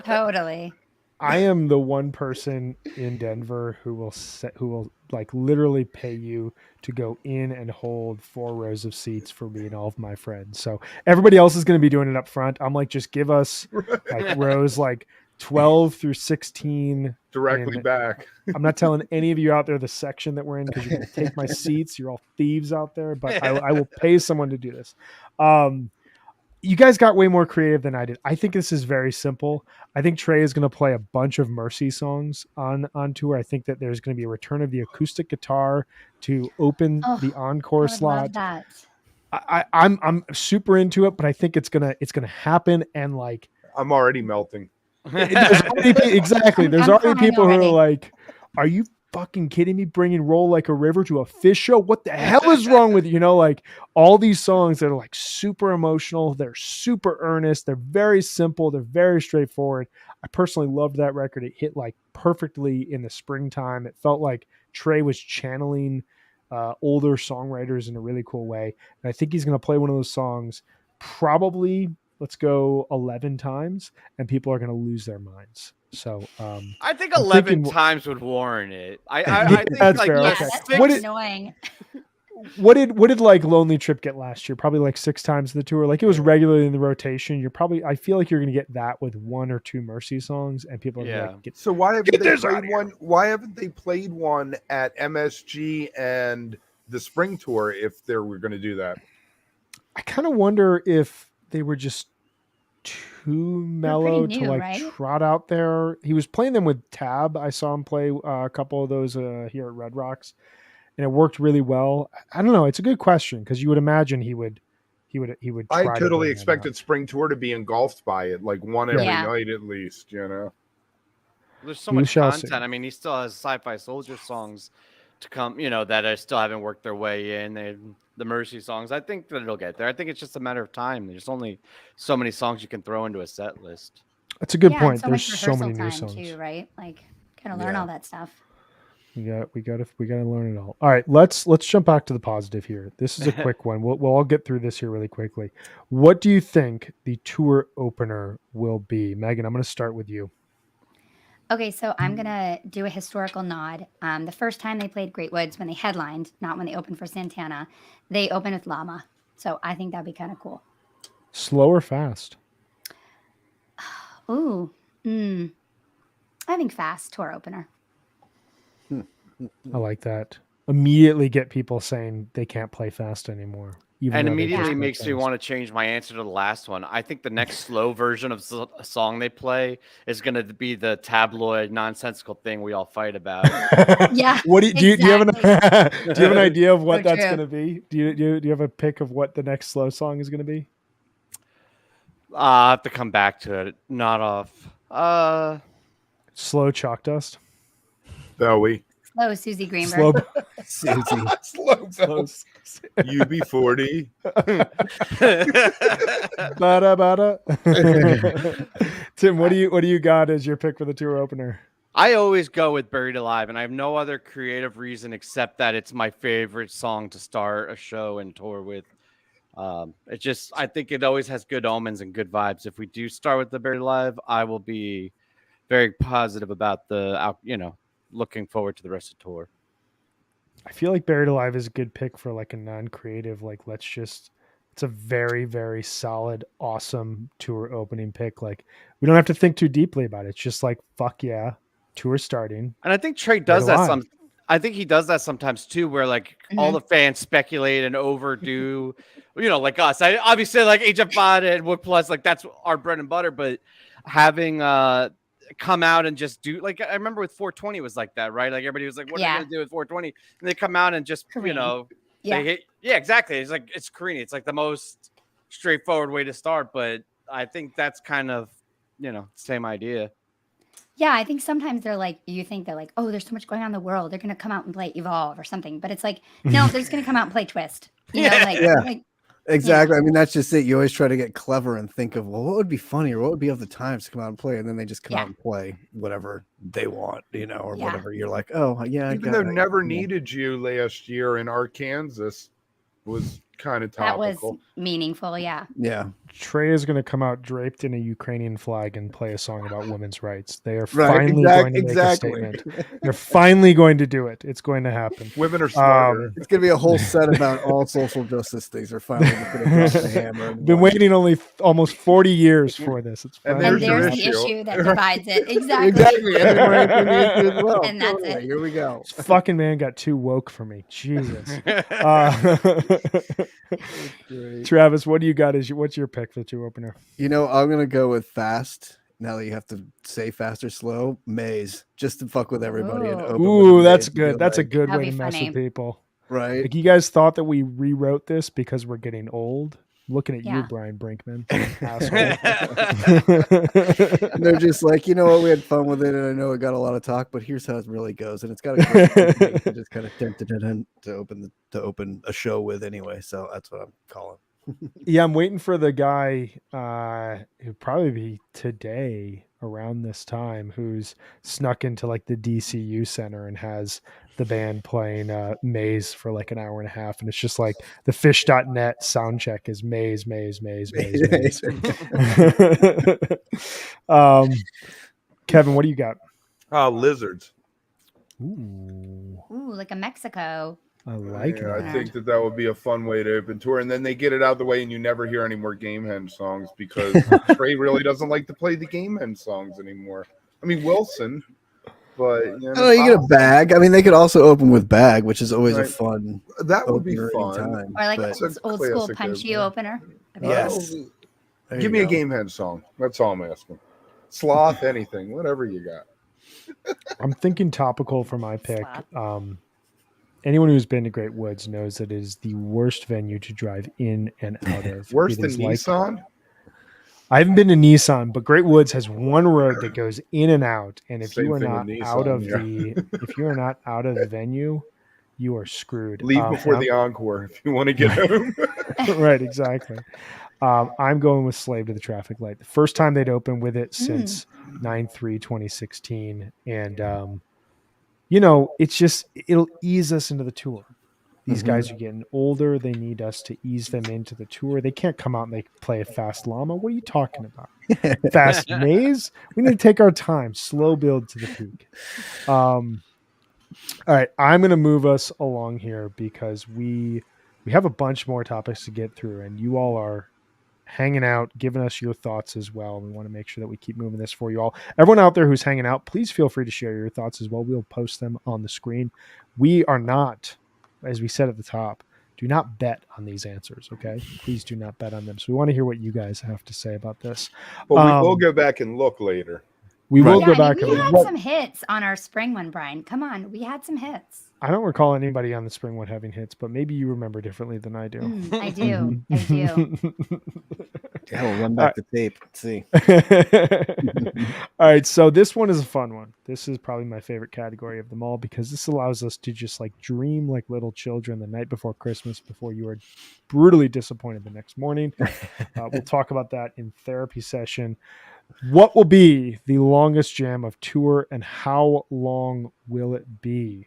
Speaker 2: Totally.
Speaker 1: I am the one person in Denver who will like literally pay you to go in and hold 4 rows of seats for me and all of my friends. So everybody else is going to be doing it up front. I'm like, just give us like rows like 12 through 16
Speaker 4: directly back.
Speaker 1: I'm not telling any of you out there the section that we're in because you're going to take my seats. You're all thieves out there, but I will pay someone to do this. You guys got way more creative than I did. I think this is very simple. I think Trey is going to play a bunch of Mercy songs on tour. I think that there's going to be a return of the acoustic guitar to open the encore slot.
Speaker 2: Love that.
Speaker 1: I'm super into it, but I think it's gonna happen. And like,
Speaker 4: I'm already melting.
Speaker 1: Exactly. There's already people who are like, "Are you fucking kidding me? Bringing Roll Like a River to a Fish show? What the hell is wrong with you?" You know, like all these songs that are like super emotional. They're super earnest. They're very simple. They're very straightforward. I personally loved that record. It hit like perfectly in the springtime. It felt like Trey was channeling older songwriters in a really cool way. And I think he's going to play one of those songs probably, let's go 11 times, and people are going to lose their minds. So
Speaker 3: I think 11 times would warrant it. I think
Speaker 1: that's
Speaker 3: like
Speaker 1: fair.
Speaker 2: Yeah,
Speaker 1: Okay.
Speaker 2: that's annoying.
Speaker 1: What did like Lonely Trip get last year? Probably like 6 times the tour. Like it was regularly in the rotation. I feel like you're going to get that with 1 or 2 Mercy songs, and people are going to like
Speaker 4: so why haven't they played one? Why haven't they played one at MSG and the spring tour if they were going to do that?
Speaker 1: I kind of wonder if they were just too mellow to like trot out there. He was playing them with Tab. I saw him play a couple of those here at Red Rocks, and it worked really well. I don't know. It's a good question because you would imagine he would.
Speaker 4: I totally expected spring tour to be engulfed by it, like one every night at least. You know,
Speaker 3: there's so much content. I mean, he still has Sci-Fi Soldier songs to come. You know that still haven't worked their way in. The Mercy songs. I think that it'll get there. I think it's just a matter of time. There's only so many songs you can throw into a set list.
Speaker 1: That's a good point. There's so many new songs
Speaker 2: too, right? Like, gotta learn all that stuff.
Speaker 1: We gotta learn it all. All right, let's jump back to the positive here. This is a quick one. We'll all get through this here really quickly. What do you think the tour opener will be, Megan? I'm going to start with you.
Speaker 2: Okay, so I'm going to do a historical nod. The first time they played Great Woods, when they headlined, not when they opened for Santana, they opened with Llama. So I think that'd be kind of cool.
Speaker 1: Slow or fast?
Speaker 2: Ooh. I think fast tour opener.
Speaker 1: I like that. Immediately get people saying they can't play fast anymore.
Speaker 3: And immediately makes me want to change my answer to the last one. I think the next slow version of a song they play is going to be the tabloid nonsensical thing we all fight about.
Speaker 2: Yeah.
Speaker 1: What do you have an idea of what that's going to be? Do you have a pick of what the next slow song is going to be?
Speaker 3: I have to come back to it. Not off.
Speaker 1: Slow Chalk Dust.
Speaker 4: Bowie.
Speaker 2: Slow Susie Greenberg.
Speaker 5: Susie.
Speaker 4: Slow. UB40.
Speaker 1: Tim, what do you got as your pick for the tour opener?
Speaker 3: I always go with Buried Alive, and I have no other creative reason except that it's my favorite song to start a show and tour with. I think it always has good omens and good vibes. If we do start with the Buried Alive, I will be very positive about looking forward to the rest of the tour.
Speaker 1: I feel like Buried Alive is a good pick for like a non-creative, like it's a very, very solid, awesome tour opening pick. Like we don't have to think too deeply about it. It's just like, fuck yeah, tour starting.
Speaker 3: And I think Trey does that I think he does that sometimes too, where like all the fans speculate and overdo, like us. I obviously like HFPod and Wook Plus, like that's our bread and butter, but having come out and just do, like I remember with 420 was like that, right? Like everybody was like, what are you gonna do with 420? And they come out and just they hit, exactly. It's like it's Kareem. It's like the most straightforward way to start, but I think that's kind of same idea.
Speaker 2: Yeah, I think sometimes they're like, oh, there's so much going on in the world, they're gonna come out and play Evolve or something, but it's like, no, they're just gonna come out and play Twist.
Speaker 5: Exactly. I mean, that's just it. You always try to get clever and think of, well, what would be funny or what would be of the times to come out and play, and then they just come out and play whatever they want, or whatever. You're like, oh yeah.
Speaker 4: Even though Never Needed You last year in Arkansas was kind of topical.
Speaker 2: That was meaningful. Yeah.
Speaker 5: Yeah.
Speaker 1: Trey is going to come out draped in a Ukrainian flag and play a song about women's rights. They are finally going to make a statement. They're finally going to do it. It's going to happen.
Speaker 4: Women are smarter.
Speaker 5: It's going to be a whole set about all social justice things. They're finally going to drop the hammer.
Speaker 1: Been waiting almost 40 years for this. It's
Speaker 2: and there's the issue that divides it. Exactly.
Speaker 5: And that's it. Here we go.
Speaker 1: This fucking man got too woke for me. Jesus. Travis, what do you got? What's your pick for the 2 opener?
Speaker 5: I'm gonna go with Fast. Now that you have to say fast or slow, Maze, just to fuck with everybody. And
Speaker 1: open that's good. That's a good way to mess with people,
Speaker 5: right?
Speaker 1: Like, you guys thought that we rewrote this because we're getting old. I'm looking at you, Brian Brinkman, asshole.
Speaker 5: And they're just like, we had fun with it, and I know it got a lot of talk, but here's how it really goes, and it's got a great to just kind of to open a show with anyway. So that's what I'm calling.
Speaker 1: Yeah, I'm waiting for the guy who'd probably be today around this time, who's snuck into like the DCU Center and has the band playing Maze for like an hour and a half, and it's just like the fish.net sound check is Maze. Kevin, what do you got?
Speaker 4: Lizards.
Speaker 2: Ooh, like a Mexico.
Speaker 1: I like it.
Speaker 4: I think that would be a fun way to open tour, and then they get it out of the way, and you never hear any more Gamehenge songs because Trey really doesn't like to play the Gamehenge songs anymore. I mean, Wilson, but
Speaker 5: you get a Bag. I mean, they could also open with Bag, which is always a fun.
Speaker 4: That would be fun.
Speaker 2: Or like an old school punchy opener.
Speaker 5: Yes.
Speaker 4: Give me a Gamehenge song. That's all I'm asking. Sloth, anything, whatever you got.
Speaker 1: I'm thinking topical for my pick. Anyone who's been to Great Woods knows that it is the worst venue to drive in and out of.
Speaker 4: Worse than Nissan?
Speaker 1: I haven't been to Nissan, but Great Woods has one road that goes in and out. And if you are not out of the venue, you are screwed.
Speaker 4: Leave before the encore if you want to get home.
Speaker 1: Right, exactly. I'm going with Slave to the Traffic Light. The first time they'd opened with it since 9/3/2016. And it'll ease us into the tour. These guys are getting older. They need us to ease them into the tour. They can't come out and they play a fast llama. What are you talking about? Fast Maze? We need to take our time. Slow build to the peak. All right. I'm going to move us along here because we have a bunch more topics to get through, and you all are hanging out, giving us your thoughts as well. We want to make sure that we keep moving this for you all. Everyone out there who's hanging out, please feel free to share your thoughts as well. We'll post them on the screen. We are not, as we said at the top, do not bet on these answers, okay? Please do not bet on them. So we want to hear what you guys have to say about this.
Speaker 4: Well, we will go back and look later.
Speaker 1: We will go back.
Speaker 2: We had some hits on our spring one, Brian. Come on. We had some hits.
Speaker 1: I don't recall anybody on the spring one having hits, but maybe you remember differently than I do.
Speaker 2: I do.
Speaker 5: Yeah, we'll run back the tape. Let's see.
Speaker 1: All right. So this one is a fun one. This is probably my favorite category of them all because this allows us to just like dream like little children the night before Christmas before you are brutally disappointed the next morning. We'll talk about that in therapy session. What will be the longest jam of tour and how long will it be?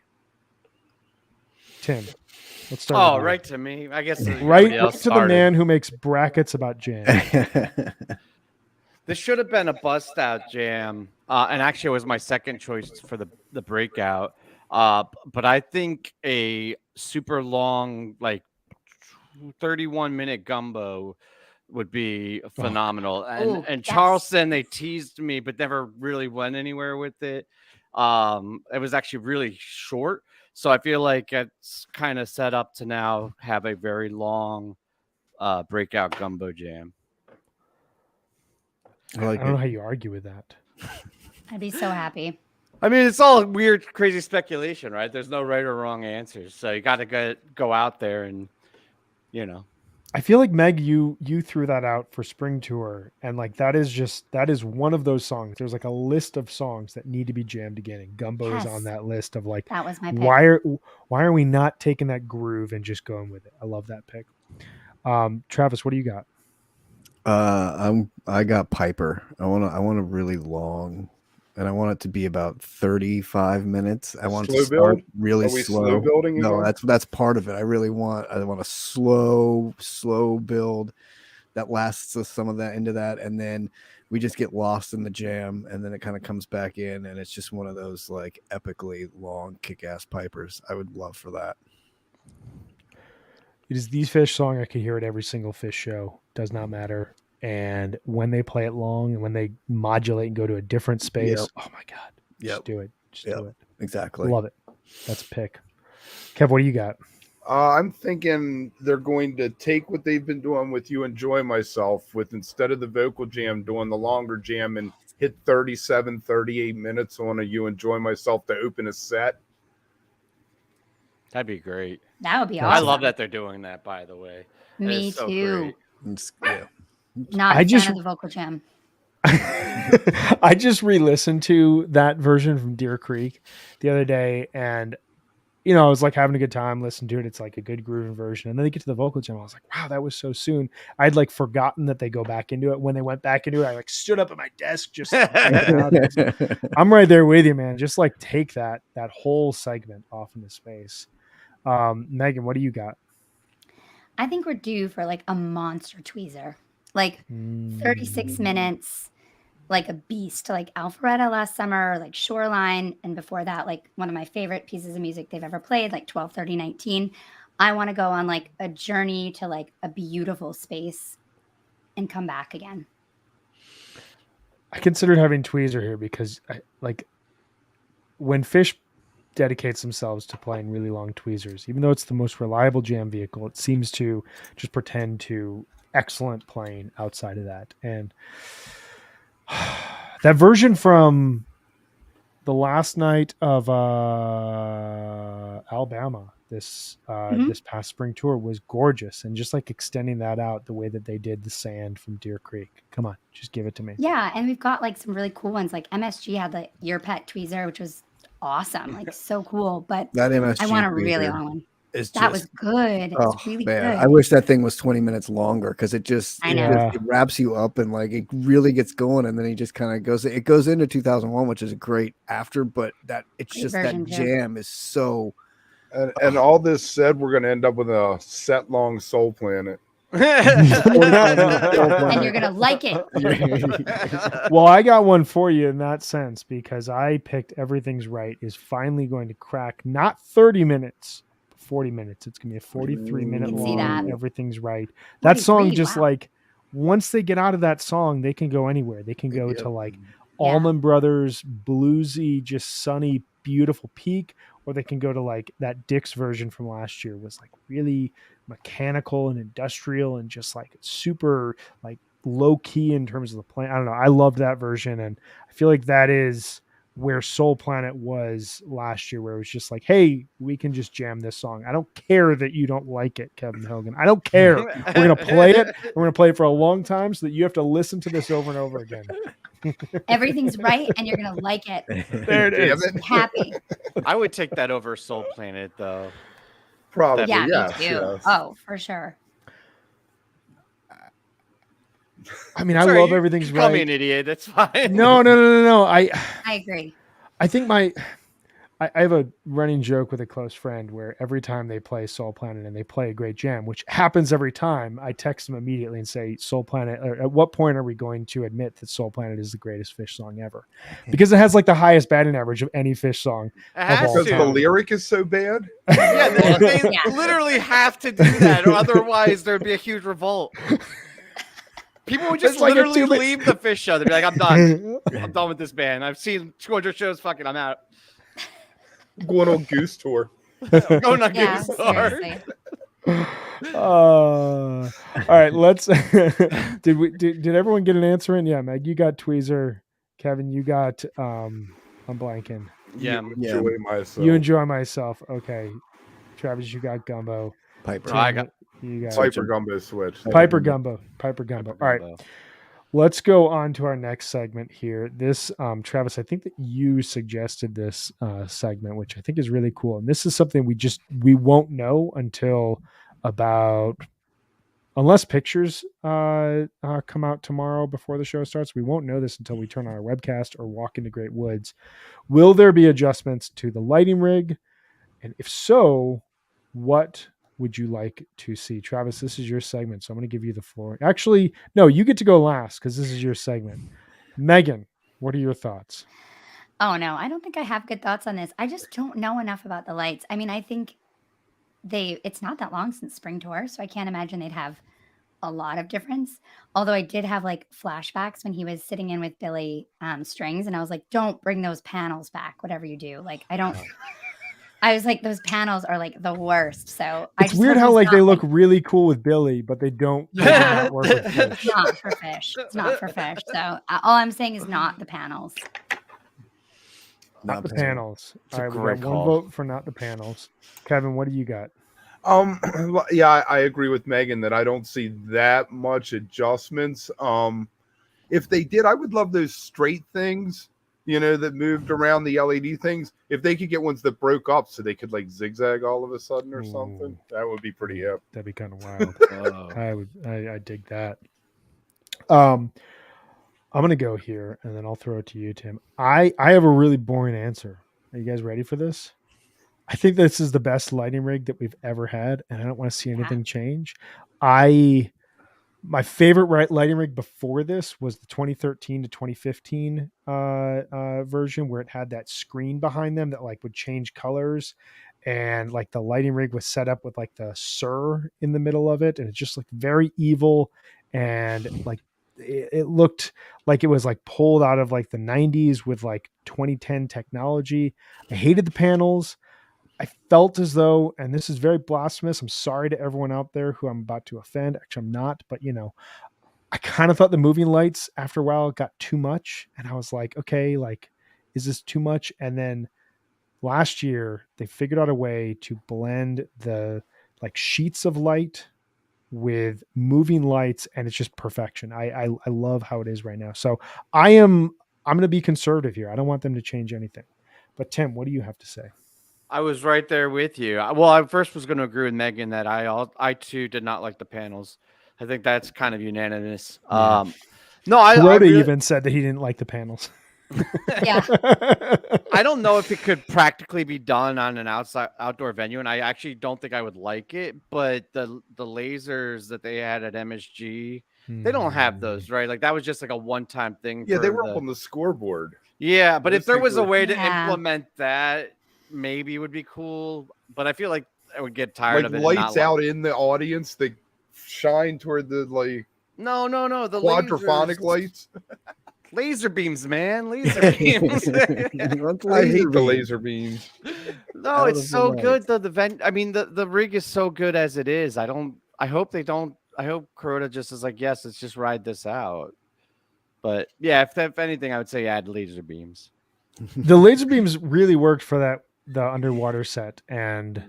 Speaker 1: Tim, let's start.
Speaker 3: Oh, right to me. I guess
Speaker 1: right to the man who makes brackets about jam.
Speaker 3: This should have been a bust out jam, and actually it was my second choice for the breakout. But I think a super long, like 31-minute gumbo would be phenomenal. And Charleston, they teased me, but never really went anywhere with it. It was actually really short. So I feel like it's kind of set up to now have a very long breakout gumbo jam.
Speaker 1: I don't know how you argue with that.
Speaker 2: I'd be so happy.
Speaker 3: I mean, it's all weird, crazy speculation, right? There's no right or wrong answers. So you got to go out there and,
Speaker 1: I feel like Meg, you threw that out for spring tour, and like that is one of those songs. There's like a list of songs that need to be jammed again, and Gumbo is on that list of like
Speaker 2: that was my pick.
Speaker 1: Why are we not taking that groove and just going with it? I love that pick. Travis, what do you got?
Speaker 5: I got Piper. I want a really long, and I want it to be about 35 minutes. I want it to start really slow.
Speaker 4: Building
Speaker 5: no, that's part of it. I want a slow build that lasts us some of that into that, and then we just get lost in the jam, and then it kind of comes back in, and it's just one of those like epically long kick-ass pipers. I would love for that.
Speaker 1: It is the Fish song. I could hear it every single Fish show. Does not matter. And when they play it long and when they modulate and go to a different space, oh my God, just do it. Just do it.
Speaker 5: Exactly.
Speaker 1: Love it. That's a pick. Kev, what do you got?
Speaker 4: I'm thinking they're going to take what they've been doing with You Enjoy Myself, with instead of the vocal jam, doing the longer jam and hit 37, 38 minutes on a You Enjoy Myself to open a set.
Speaker 3: That'd be great.
Speaker 2: That would be awesome.
Speaker 3: I love that they're doing that, by the way.
Speaker 2: Me too.
Speaker 5: Yeah.
Speaker 2: Not a fan of the vocal jam.
Speaker 1: I just re-listened to that version from Deer Creek the other day, and I was like having a good time listening to it. It's like a good grooving version. And then they get to the vocal jam. I was like, wow, that was so soon. I'd like forgotten that they go back into it. When they went back into it, I like stood up at my desk. Just I'm right there with you, man. Just like take that whole segment off into space. Megan, what do you got?
Speaker 2: I think we're due for like a monster tweezer, like 36 minutes, like a beast, like Alpharetta last summer, like Shoreline, and before that, like one of my favorite pieces of music they've ever played, like 12/30/19. I want to go on like a journey to like a beautiful space and come back again.
Speaker 1: I considered having tweezer here because when Fish dedicates themselves to playing really long tweezers, even though it's the most reliable jam vehicle, it seems to just pretend to excellent playing outside of that. And that version from the last night of Alabama, this past spring tour, was gorgeous, and just like extending that out the way that they did the Sand from Deer Creek. Come on, just give it to me.
Speaker 2: Yeah, and we've got like some really cool ones. Like MSG had the Your Pet tweezer, which was awesome, like so cool. But
Speaker 5: that MSG
Speaker 2: I want a really long one. That was good. It's really good.
Speaker 5: I wish that thing was 20 minutes longer, because it wraps you up, and like it really gets going, and then he just kind of goes into 2001, which is a great after, but that jam is so.
Speaker 4: And all this said, we're going to end up with a set long Soul Planet.
Speaker 2: And you're gonna like it.
Speaker 1: Well, I got one for you in that sense, because I picked Everything's Right is finally going to crack not 30 minutes, but 40 minutes. It's gonna be a 43-minute long Everything's Right. That song just like, once they get out of that song, they can go anywhere. They can go to like Allman Brothers bluesy, just sunny, beautiful Peak, or they can go to like that Dick's version from last year was like really mechanical and industrial and just like super like low key in terms of the play. I don't know. I loved that version, and I feel like that is where Soul Planet was last year, where it was just like, hey, we can just jam this song. I don't care that you don't like it, Kevin Hogan. I don't care. We're going to play it. We're going to play it for a long time so that you have to listen to this over and over again.
Speaker 2: Everything's right, and you're going to like it.
Speaker 1: There it is.
Speaker 2: Happy.
Speaker 3: I would take that over Soul Planet, though.
Speaker 4: Probably.
Speaker 2: Yeah, me too. Yes. Oh, for sure.
Speaker 1: I mean, I love Everything's Right.
Speaker 3: Call me an idiot. That's fine.
Speaker 1: No. I
Speaker 2: agree.
Speaker 1: I think I have a running joke with a close friend where every time they play Soul Planet and they play a great jam, which happens every time, I text them immediately and say, Soul Planet, or at what point are we going to admit that Soul Planet is the greatest Fish song ever? Because it has like the highest batting average of any Fish song.
Speaker 4: Because the lyric is so bad?
Speaker 3: Yeah, they literally have to do that, or otherwise there'd be a huge revolt. People would just literally leave the Fish show. They'd be like, I'm done. I'm done with this band. I've seen 200 shows. Fucking, I'm out.
Speaker 4: Going on Goose Tour.
Speaker 3: Going on Goose Tour.
Speaker 1: All right, let's. Did everyone get an answer in? Yeah, Meg, you got tweezer. Kevin, you got. I'm blanking.
Speaker 3: Yeah.
Speaker 4: Enjoy myself.
Speaker 1: You Enjoy Myself. Okay. Travis, you got Gumbo.
Speaker 5: Piper.
Speaker 3: I got.
Speaker 1: You got
Speaker 4: Piper Gumbo switch.
Speaker 1: Piper Gumbo. All right. Let's go on to our next segment here. This, Travis, I think that you suggested this segment, which I think is really cool. And this is something we won't know until about unless pictures come out tomorrow before the show starts, we won't know this until we turn on our webcast or walk into Great Woods. Will there be adjustments to the lighting rig? And if so, what would you like to see? Travis, this is your segment, so I'm going to give you the floor. Actually, no, you get to go last because this is your segment. Megan, what are your thoughts?
Speaker 2: Oh, no, I don't think I have good thoughts on this. I just don't know enough about the lights. I mean, I think it's not that long since Spring Tour, so I can't imagine they'd have a lot of difference. Although I did have like flashbacks when he was sitting in with Billy Strings, and I was like, don't bring those panels back, whatever you do. Like, I was like, those panels are like the worst. So
Speaker 1: it's weird how like they look really cool with Billy, but they don't.
Speaker 2: Yeah,
Speaker 1: not work with Fish.
Speaker 2: It's not for Fish. It's not for Fish. So all I'm saying is not the panels.
Speaker 1: Not the panels. All right, we got
Speaker 3: call.
Speaker 1: one vote for not the panels. Kevin, what do you got?
Speaker 4: Yeah, I agree with Megan that I don't see that much adjustments. If they did, I would love those straight things, that moved around, the LED things. If they could get ones that broke up so they could like zigzag all of a sudden or something, that would be pretty hip.
Speaker 1: That'd be kind of wild. I dig that. I'm gonna go here and then I'll throw it to you, Tim. I have a really boring answer. Are you guys ready for this? I think this is the best lighting rig that we've ever had, and I don't want to see anything change. My favorite lighting rig before this was the 2013 to 2015 version, where it had that screen behind them that like would change colors, and like the lighting rig was set up with like the Sir in the middle of it, and it just looked very evil, and like it looked like it was like pulled out of like the 90s with like 2010 technology. I hated the panels. I felt as though, and this is very blasphemous, I'm sorry to everyone out there who I'm about to offend. Actually, I'm not, but I kind of thought the moving lights after a while got too much. And I was like, okay, like, is this too much? And then last year they figured out a way to blend the like sheets of light with moving lights, and it's just perfection. I love how it is right now. So I'm going to be conservative here. I don't want them to change anything. But Tim, what do you have to say?
Speaker 3: I was right there with you. Well, I first was going to agree with Megan that I too did not like the panels. I think that's kind of unanimous.
Speaker 1: Yeah.
Speaker 3: No,
Speaker 1: Rhoda even said that he didn't like the panels.
Speaker 2: Yeah.
Speaker 3: I don't know if it could practically be done on an outdoor venue, and I actually don't think I would like it. But the lasers that they had at MSG, they don't have those, right? Like that was just like a one-time thing.
Speaker 4: Yeah, they were up on the scoreboard.
Speaker 3: Yeah, but if there was a way to implement that, maybe it would be cool. But I feel like I would get tired of it.
Speaker 4: Lights out in the audience that shine toward the
Speaker 3: No, the
Speaker 4: quadraphonic lights.
Speaker 3: Laser beams, man. Laser beams.
Speaker 4: I hate the laser beams.
Speaker 3: No, it's so good though. The rig is so good as it is. I hope Kuroda just is like, yes, let's just ride this out. But yeah, if anything, I would say add laser beams.
Speaker 1: The laser beams really worked for the underwater set, and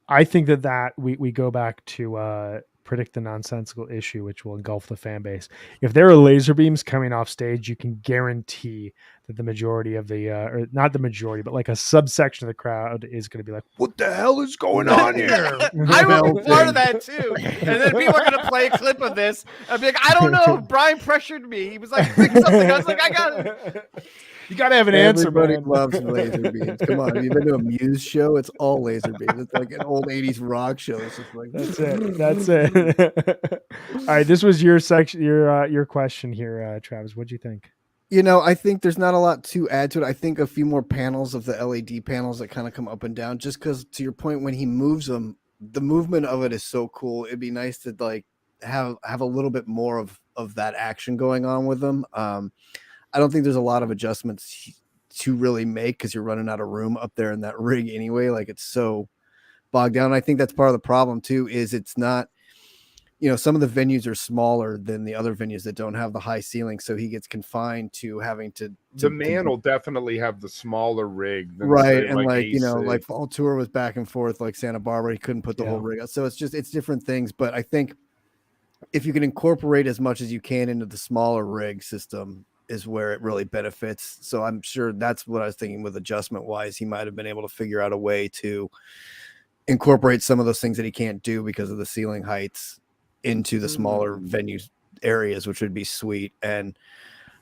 Speaker 1: I think that we go back to predict the nonsensical issue, which will engulf the fan base. If there are laser beams coming off stage, you can guarantee that the majority of or not the majority, but like a subsection of the crowd is going to be like, "What the hell is going on here?"
Speaker 3: I will be part of that too. And then people are going to play a clip of this. I'll be like, I don't know. Brian pressured me. He was like, pick something. I was like, I got it.
Speaker 1: You got to have an answer.
Speaker 5: Everybody loves laser beams. Come on, have you been to a Muse show? It's all laser beams. It's like an old 80s rock show. It's just like
Speaker 1: that's it. All right, this was your section, your question here, Travis. What'd you think?
Speaker 5: I think there's not a lot to add to it. I think a few more panels of the LED panels that kind of come up and down, just because to your point, when he moves them, the movement of it is so cool. It'd be nice to like have a little bit more of that action going on with them. I don't think there's a lot of adjustments to really make because you're running out of room up there in that rig anyway. Like it's so bogged down. I think that's part of the problem too, is it's not, some of the venues are smaller than the other venues that don't have the high ceiling. So he gets confined to having to.
Speaker 4: The man will definitely have the smaller rig. Than
Speaker 5: right. And like Fall Tour was back and forth, like Santa Barbara, he couldn't put the whole rig out. So it's different things. But I think if you can incorporate as much as you can into the smaller rig system, is where it really benefits. So I'm sure that's what I was thinking with adjustment wise. He might have been able to figure out a way to incorporate some of those things that he can't do because of the ceiling heights into the smaller venue areas, which would be sweet. And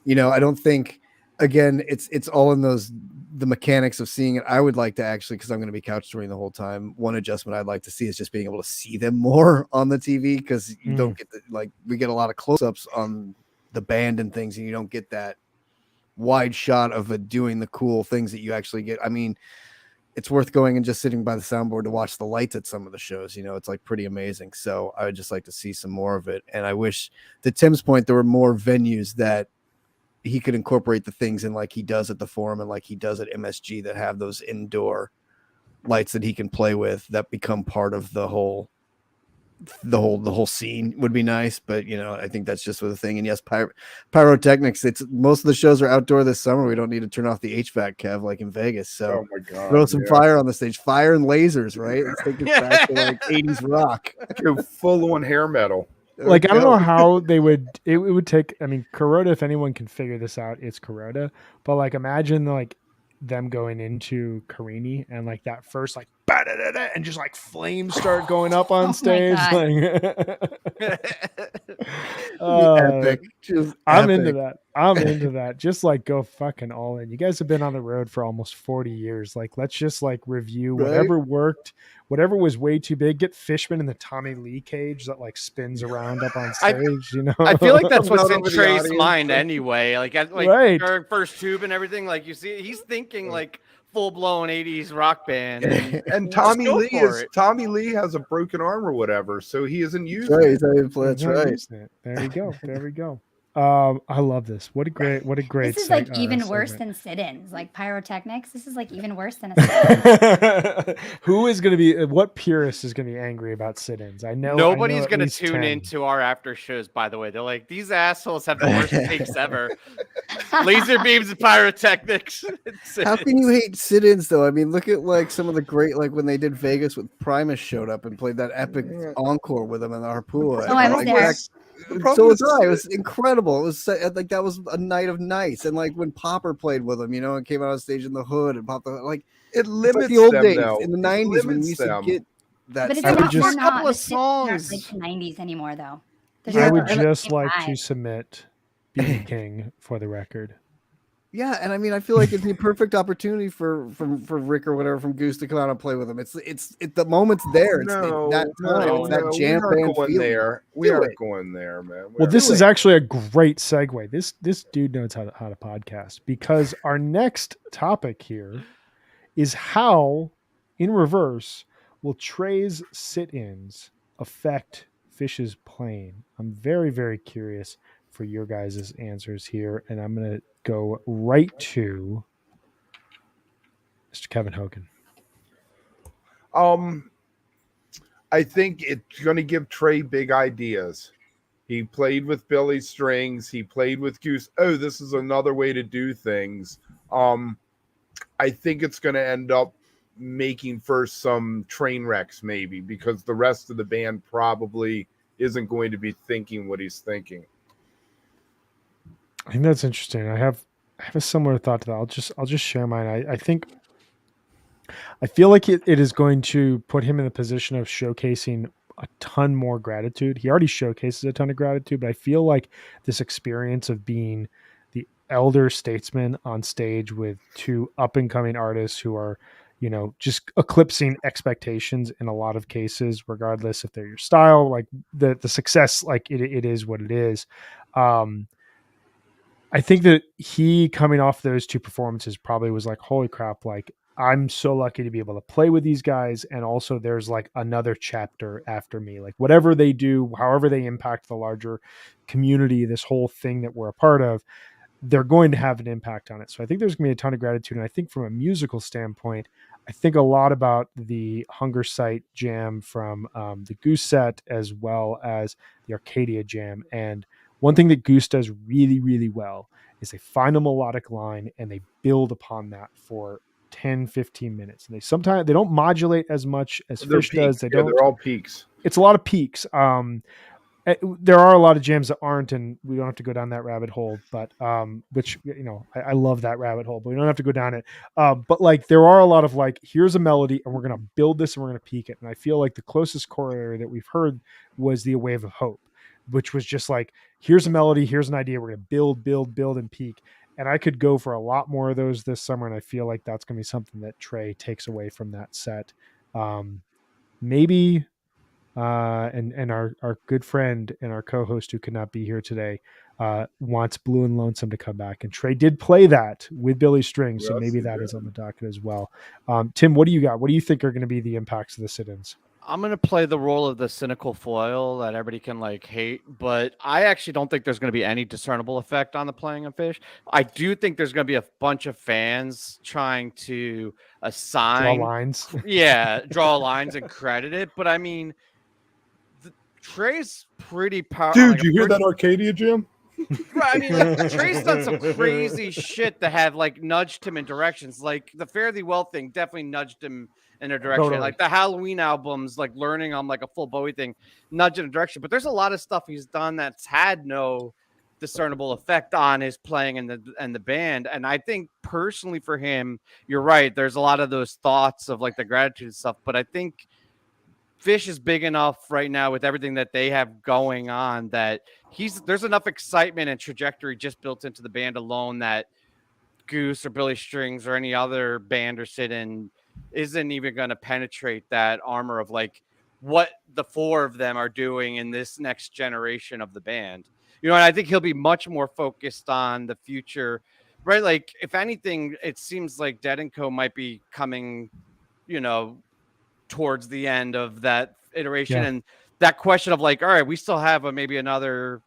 Speaker 5: I don't think, again, it's all in the mechanics of seeing it. I would like to actually, because I'm going to be couch touring the whole time, one adjustment I'd like to see is just being able to see them more on the TV, because you don't get we get a lot of close-ups on the band and things, and you don't get that wide shot of it doing the cool things that you actually get. I mean, it's worth going and just sitting by the soundboard to watch the lights at some of the shows. It's like pretty amazing. So I would just like to see some more of it. And I wish, to Tim's point, there were more venues that he could incorporate the things in, like he does at the Forum and like he does at MSG, that have those indoor lights that he can play with that become part of the whole scene. Would be nice. But I think that's just with the thing. And yes, pyrotechnics, it's most of the shows are outdoor this summer. We don't need to turn off the HVAC, Kev, like in Vegas. So throw some fire on the stage, fire and lasers, right? Let's take this back to like 80s rock.
Speaker 4: Go full on hair metal.
Speaker 1: Like, I don't know how they would, it would take, I mean, Kuroda, if anyone can figure this out, it's Kuroda. But like, imagine like them going into Carini and like that first, like, and just like flames start going up on stage.
Speaker 5: Epic.
Speaker 1: I'm into that. Just like go fucking all in. You guys have been on the road for almost 40 years. Like, let's just like review whatever worked, whatever was way too big. Get Fishman in the Tommy Lee cage that like spins around up on stage.
Speaker 3: I feel like that's what's in Trey's mind anyway. Like during first tube and everything, like you see, he's thinking like full-blown 80s rock band,
Speaker 4: and Tommy Lee has a broken arm or whatever, so he isn't using
Speaker 5: That's right.
Speaker 1: There we go. I love this. What a great
Speaker 2: this is like even worse than sit-ins, like pyrotechnics. This is like even worse than a sit-in.
Speaker 1: Who is going to be, what purist is going to be angry about sit-ins? I know
Speaker 3: nobody's going to tune into our after shows, by the way. They're like, these assholes have the worst takes ever. Laser beams and pyrotechnics.
Speaker 5: How can you hate sit-ins though? I mean, look at like some of the great, like when they did Vegas with Primus showed up and played that epic encore with them in the Harpua.
Speaker 2: Oh, I was there.
Speaker 5: So was I. It was incredible. It was like that was a night of nights. And like when Popper played with them, and came out on stage in the hood and popped like
Speaker 4: it limits
Speaker 5: like the old
Speaker 4: them,
Speaker 5: days
Speaker 4: though.
Speaker 5: in the 90s when we used to get that.
Speaker 2: But it's
Speaker 3: not a couple of songs.
Speaker 2: Like the 90s anymore though.
Speaker 1: I would just like to submit B.B. King for the record.
Speaker 5: Yeah, and I mean, I feel like it'd be a perfect opportunity for Rick or whatever from Goose to come out and play with him. It's the moment's there. It's that jam band feeling.
Speaker 4: We aren't going there, man.
Speaker 1: Well, this is actually a great segue. This dude knows how to podcast, because our next topic here is how, in reverse, will Trey's sit-ins affect Fish's playing? I'm very, very curious for your guys' answers here, and I'm going to go right to Mr. Kevin Hogan.
Speaker 4: I think it's going to give Trey big ideas. He played with Billy Strings. He played with Goose. Oh, this is another way to do things. I think it's going to end up making for some train wrecks, maybe, because the rest of the band probably isn't going to be thinking what he's thinking.
Speaker 1: I think that's interesting. I have a similar thought to that. I'll just share mine. I feel like it is going to put him in the position of showcasing a ton more gratitude. He already showcases a ton of gratitude, but I feel like this experience of being the elder statesman on stage with two up and coming artists who are, just eclipsing expectations in a lot of cases, regardless if they're your style, like the success, like it is what it is. I think that he coming off those two performances probably was like, holy crap, like I'm so lucky to be able to play with these guys. And also there's like another chapter after me, like whatever they do, however they impact the larger community, this whole thing that we're a part of, they're going to have an impact on it. So I think there's going to be a ton of gratitude. And I think from a musical standpoint, I think a lot about the Hunger Site jam from the Goose set, as well as the Arcadia jam. And one thing that Goose does really, really well is they find a melodic line and they build upon that for 10, 15 minutes. And they don't modulate as much as Fish does.
Speaker 4: They're all peaks.
Speaker 1: It's a lot of peaks. There are a lot of jams that aren't, and we don't have to go down that rabbit hole, but which, I love that rabbit hole, but we don't have to go down it. But like, there are a lot of like, here's a melody and we're going to build this and we're going to peak it. And I feel like the closest corollary that we've heard was the A Wave of Hope, which was just like, here's a melody, here's an idea, we're going to build and peak. And I could go for a lot more of those this summer, and I feel like that's going to be something that Trey takes away from that set. Maybe and our good friend and our co-host who could not be here today wants Blue and Lonesome to come back, and Trey did play that with Billy Strings, so maybe that is on the docket as well. Tim, what do you got? What do you think are going to be the impacts of the sit-ins?
Speaker 3: I'm going to play the role of the cynical foil that everybody can like hate, but I actually don't think there's going to be any discernible effect on the playing of Fish. I do think there's going to be a bunch of fans trying to assign
Speaker 1: draw lines.
Speaker 3: Draw lines and credit it. But I mean, Trey's pretty powerful.
Speaker 4: Dude, you hear that Arcadia Jim?
Speaker 3: Right, I mean, like, Trey's done some crazy shit that have like nudged him in directions. Like the Fare Thee Well thing definitely nudged him in a direction.
Speaker 1: Totally.
Speaker 3: Like the Halloween albums, like learning on like a full Bowie thing, nudged in a direction. But there's a lot of stuff he's done that's had no discernible effect on his playing and the band. And I think personally for him, you're right. There's a lot of those thoughts of like the gratitude stuff. But I think Fish is big enough right now with everything that they have going on that there's enough excitement and trajectory just built into the band alone that Goose or Billy Strings or any other band or sit-in isn't even going to penetrate that armor of like what the four of them are doing in this next generation of the band. You know, and I think he'll be much more focused on the future, right? Like if anything, it seems like Dead & Co might be coming, towards the end of that iteration. And that question of like, all right, we still have maybe another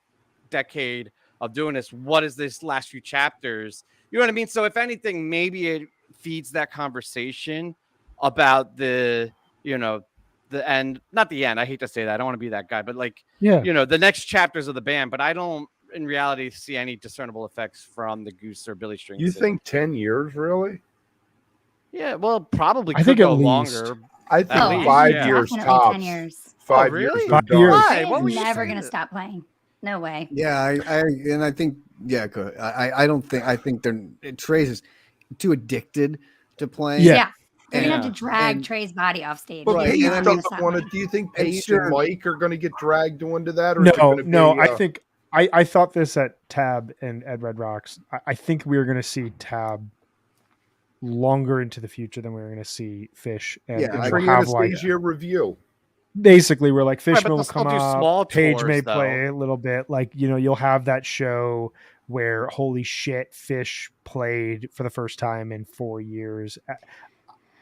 Speaker 3: decade of doing this. What is this last few chapters? You know what I mean? So if anything, maybe it feeds that conversation about the end, not the end. I hate to say that. I don't want to be that guy, but like, the next chapters of the band, but I don't in reality see any discernible effects from the Goose or Billy Strings.
Speaker 4: You think 10 years really?
Speaker 3: Yeah, well, probably
Speaker 1: I think
Speaker 3: go
Speaker 1: at least
Speaker 3: longer.
Speaker 4: I think 5 years tops.
Speaker 2: 10 years.
Speaker 4: 5
Speaker 3: really?
Speaker 4: years.
Speaker 1: 5 years.
Speaker 3: Why?
Speaker 2: I'm never going to stop playing. No way.
Speaker 5: Yeah, I think good. I think Trey's is too addicted to playing.
Speaker 2: Yeah. They're gonna have to drag Trey's body off stage.
Speaker 4: But
Speaker 5: Right,
Speaker 4: Paige
Speaker 5: and I
Speaker 4: doesn't want to. Do you think Paige and Mike are going to get dragged into that? Or
Speaker 1: No. I think I thought this at Tab and at Red Rocks. I think we were going to see Tab longer into the future than we were going to see Fish. And
Speaker 4: bring Anastasia review.
Speaker 1: Basically, we're like Fish will come
Speaker 3: up,
Speaker 1: Paige
Speaker 3: tours,
Speaker 1: may
Speaker 3: though.
Speaker 1: play a little bit. Like you'll have that show where holy shit, Fish played for the first time in 4 years.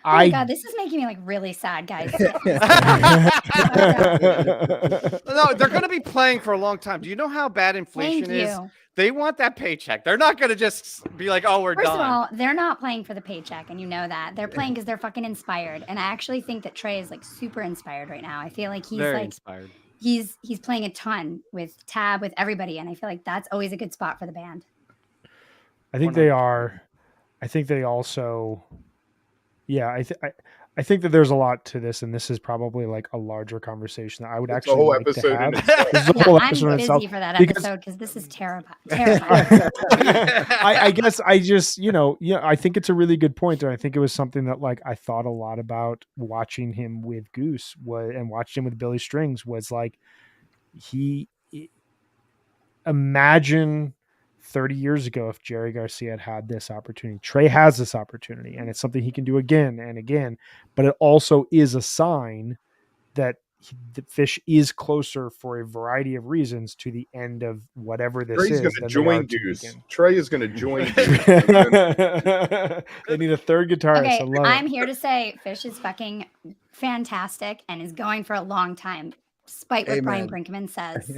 Speaker 2: Oh my God, this is making me like really sad, guys.
Speaker 3: No, they're going to be playing for a long time. Do you know how bad inflation is? They want that paycheck. They're not going to just be like, oh, we're done.
Speaker 2: First of all, they're not playing for the paycheck, and you know that. They're playing because they're fucking inspired. And I actually think that Trey is like super inspired right now. I feel like he's
Speaker 3: very
Speaker 2: like
Speaker 3: inspired.
Speaker 2: He's playing a ton with Tab, with everybody, and I feel like that's always a good spot for the band.
Speaker 1: I think they are. I think they also. Yeah, I think that there's a lot to this, and this is probably like a larger conversation that I would actually like to have.
Speaker 2: This is a whole episode I'm busy for that episode because this is terrifying.
Speaker 1: I guess I just, I think it's a really good point, and I think it was something that like I thought a lot about watching him with Goose and watching him with Billy Strings was like imagine 30 years ago if Jerry Garcia had this opportunity. Trey has this opportunity, and it's something he can do again and again, but it also is a sign that the Fish is closer for a variety of reasons to the end of whatever this
Speaker 4: Trey's
Speaker 1: is.
Speaker 4: Going to join Goose. Trey is going to join Goose.
Speaker 1: They need a third guitarist.
Speaker 2: Okay,
Speaker 1: I love
Speaker 2: I'm here to say Fish is fucking fantastic and is going for a long time. Despite what Brian Brinkman says.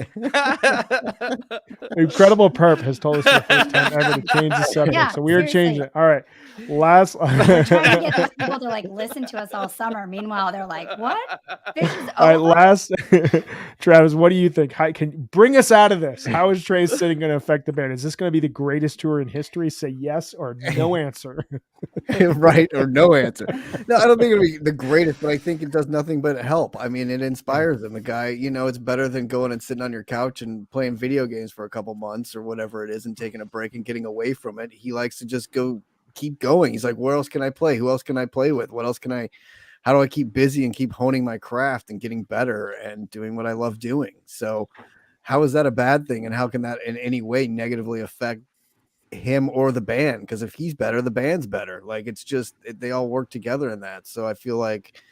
Speaker 1: Incredible Perp has told us for the first time ever to change the subject. So we are changing it. All right. We're trying
Speaker 2: to get those people to like listen to us all summer. Meanwhile, they're like, what? Fish is over?
Speaker 1: All right, Travis, what do you think? Can you bring us out of this? How is Trey's sitting going to affect the band? Is this going to be the greatest tour in history? Say yes or no answer.
Speaker 5: Right, or no answer. No, I don't think it'll be the greatest, but I think it does nothing but help. I mean, it inspires them. The guy, it's better than going and sitting on your couch and playing video games for a couple months or whatever it is and taking a break and getting away from it. He likes to just keep going. He's like, where else can I play? Who else can I play with? What else can I how do I keep busy and keep honing my craft and getting better and doing what I love doing? So how is that a bad thing? And how can that in any way negatively affect him or the band? Because if he's better, the band's better. Like, it's just, they all work together in that. So I feel like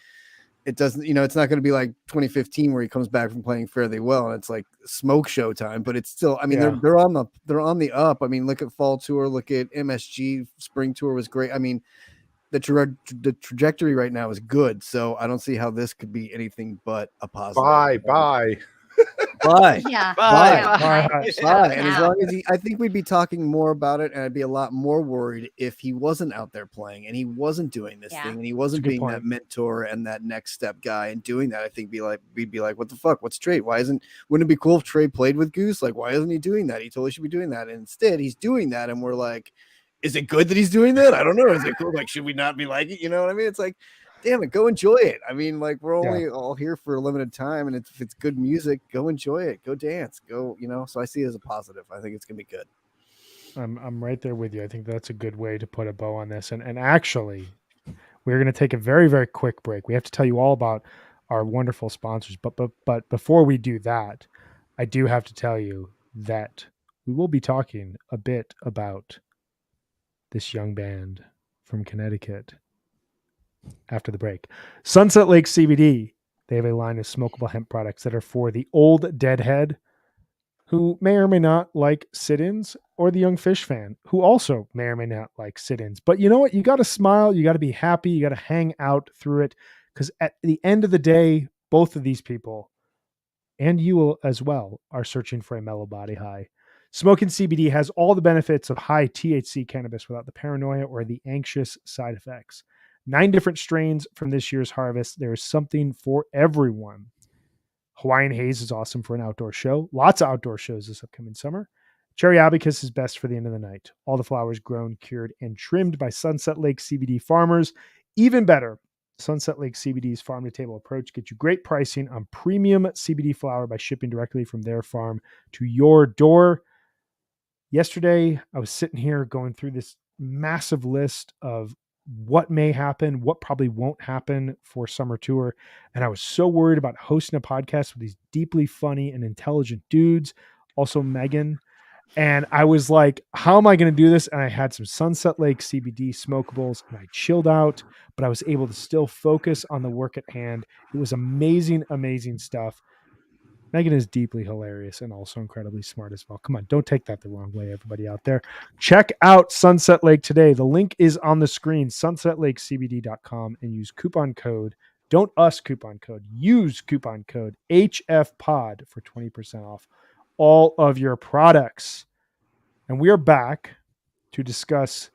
Speaker 5: it doesn't, it's not going to be like 2015 where he comes back from playing fairly well and it's like smoke show time, but it's still, I mean, they're on the up. I mean, look at fall tour, look at MSG spring tour was great. I mean, the trajectory right now is good. So I don't see how this could be anything but a positive.
Speaker 4: Bye.
Speaker 2: Yeah.
Speaker 5: Bye. And as long as I think we'd be talking more about it, and I'd be a lot more worried if he wasn't out there playing and he wasn't doing this thing and he wasn't being that mentor and that next step guy and doing that. I think we'd be like, what the fuck? What's Trey? Wouldn't it be cool if Trey played with Goose? Like, why isn't he doing that? He totally should be doing that. And instead, he's doing that, and we're like, is it good that he's doing that? I don't know. Is it cool? Like, should we not be like it? You know what I mean? It's like, damn it, go enjoy it. I mean, like, we're only all here for a limited time, and if it's good music, go enjoy it, go dance, go, so I see it as a positive. I think it's gonna be good.
Speaker 1: I'm right there with you. I think that's a good way to put a bow on this. And actually, we're going to take a very, very quick break. We have to tell you all about our wonderful sponsors, but before we do that, I do have to tell you that we will be talking a bit about this young band from Connecticut after the break. Sunset Lake CBD. They have a line of smokable hemp products that are for the old deadhead who may or may not like sit-ins, or the young fish fan who also may or may not like sit-ins. But you know what? You got to smile. You got to be happy. You got to hang out through it, because at the end of the day, both of these people, and you as well, are searching for a mellow body high. Smoking CBD has all the benefits of high THC cannabis without the paranoia or the anxious side effects. 9 different strains from this year's harvest. There is something for everyone. Hawaiian Haze is awesome for an outdoor show. Lots of outdoor shows this upcoming summer. Cherry Abacus is best for the end of the night. All the flowers grown, cured, and trimmed by Sunset Lake CBD farmers. Even better, Sunset Lake CBD's farm-to-table approach gets you great pricing on premium CBD flower by shipping directly from their farm to your door. Yesterday, I was sitting here going through this massive list of what may happen, what probably won't happen for summer tour. And I was so worried about hosting a podcast with these deeply funny and intelligent dudes, also Megan. And I was like, how am I going to do this? And I had some Sunset Lake CBD smokables and I chilled out, but I was able to still focus on the work at hand. It was amazing, amazing stuff. Megan is deeply hilarious and also incredibly smart as well. Come on, don't take that the wrong way, everybody out there. Check out Sunset Lake today. The link is on the screen, sunsetlakecbd.com, and use coupon code, use coupon code HFPod for 20% off all of your products. And we are back to discuss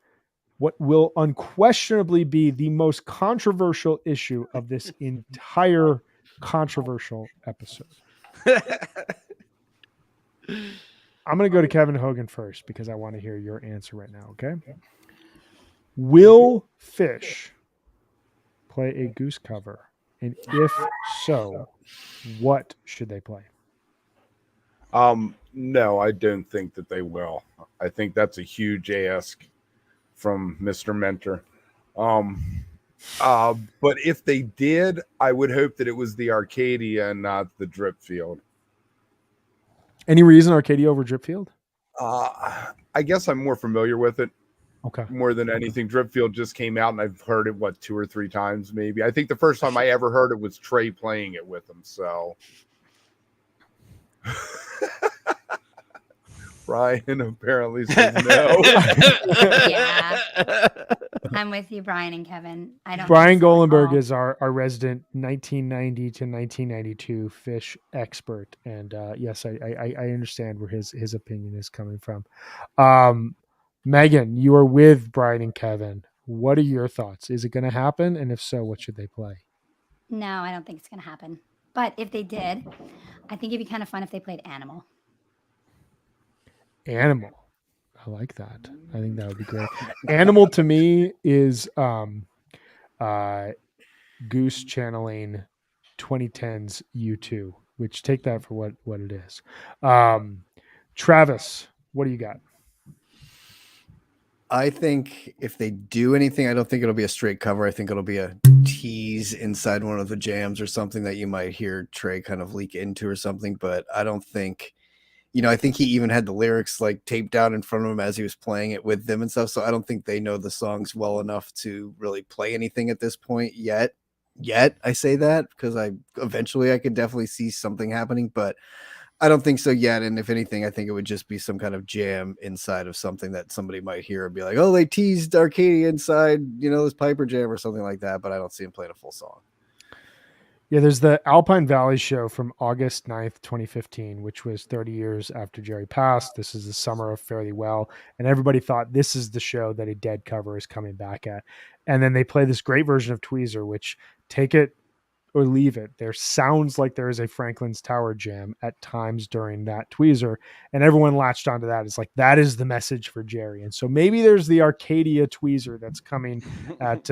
Speaker 1: what will unquestionably be the most controversial issue of this entire controversial episode. I'm going to go to Kevin Hogan first because I want to hear your answer right now, okay? Will Fish play a Goose cover? And if so, what should they play?
Speaker 4: No, I don't think that they will. I think that's a huge ask from Mr. Mentor. But if they did, I would hope that it was the Arcadia and not the Dripfield.
Speaker 1: Any reason Arcadia over Dripfield?
Speaker 4: I guess I'm more familiar with it.
Speaker 1: Okay.
Speaker 4: More than anything. Dripfield just came out and I've heard it, 2 or 3 times maybe. I think the first time I ever heard it was Trey playing it with him, so... Brian apparently says no.
Speaker 2: Yeah. I'm with you, Brian and Kevin.
Speaker 1: Brian Golenberg is our resident 1990 to 1992 fish expert. And yes, I understand where his opinion is coming from. Megan, you are with Brian and Kevin. What are your thoughts? Is it going to happen? And if so, what should they play?
Speaker 2: No, I don't think it's going to happen. But if they did, I think it'd be kind of fun if they played Animal.
Speaker 1: Animal. I like that. I think that would be great. Animal to me is Goose channeling 2010's U2, which take that for what it is. Travis, what do you got?
Speaker 5: I think if they do anything, I don't think it'll be a straight cover. I think it'll be a tease inside one of the jams or something that you might hear Trey kind of leak into or something, but I don't think, I think he even had the lyrics like taped out in front of him as he was playing it with them and stuff. So I don't think they know the songs well enough to really play anything at this point yet. I say that because eventually I could definitely see something happening, but I don't think so yet. And if anything, I think it would just be some kind of jam inside of something that somebody might hear and be like, oh, they teased Arcadia inside, this Piper jam or something like that. But I don't see him playing a full song.
Speaker 1: Yeah, there's the Alpine Valley show from August 9th, 2015, which was 30 years after Jerry passed. This is the summer of Fairly Well. And everybody thought this is the show that a Dead cover is coming back at. And then they play this great version of Tweezer, which, take it or leave it, there sounds like there is a Franklin's Tower jam at times during that Tweezer, and everyone latched onto that. It's like, that is the message for Jerry. And so maybe there's the Arcadia Tweezer that's coming at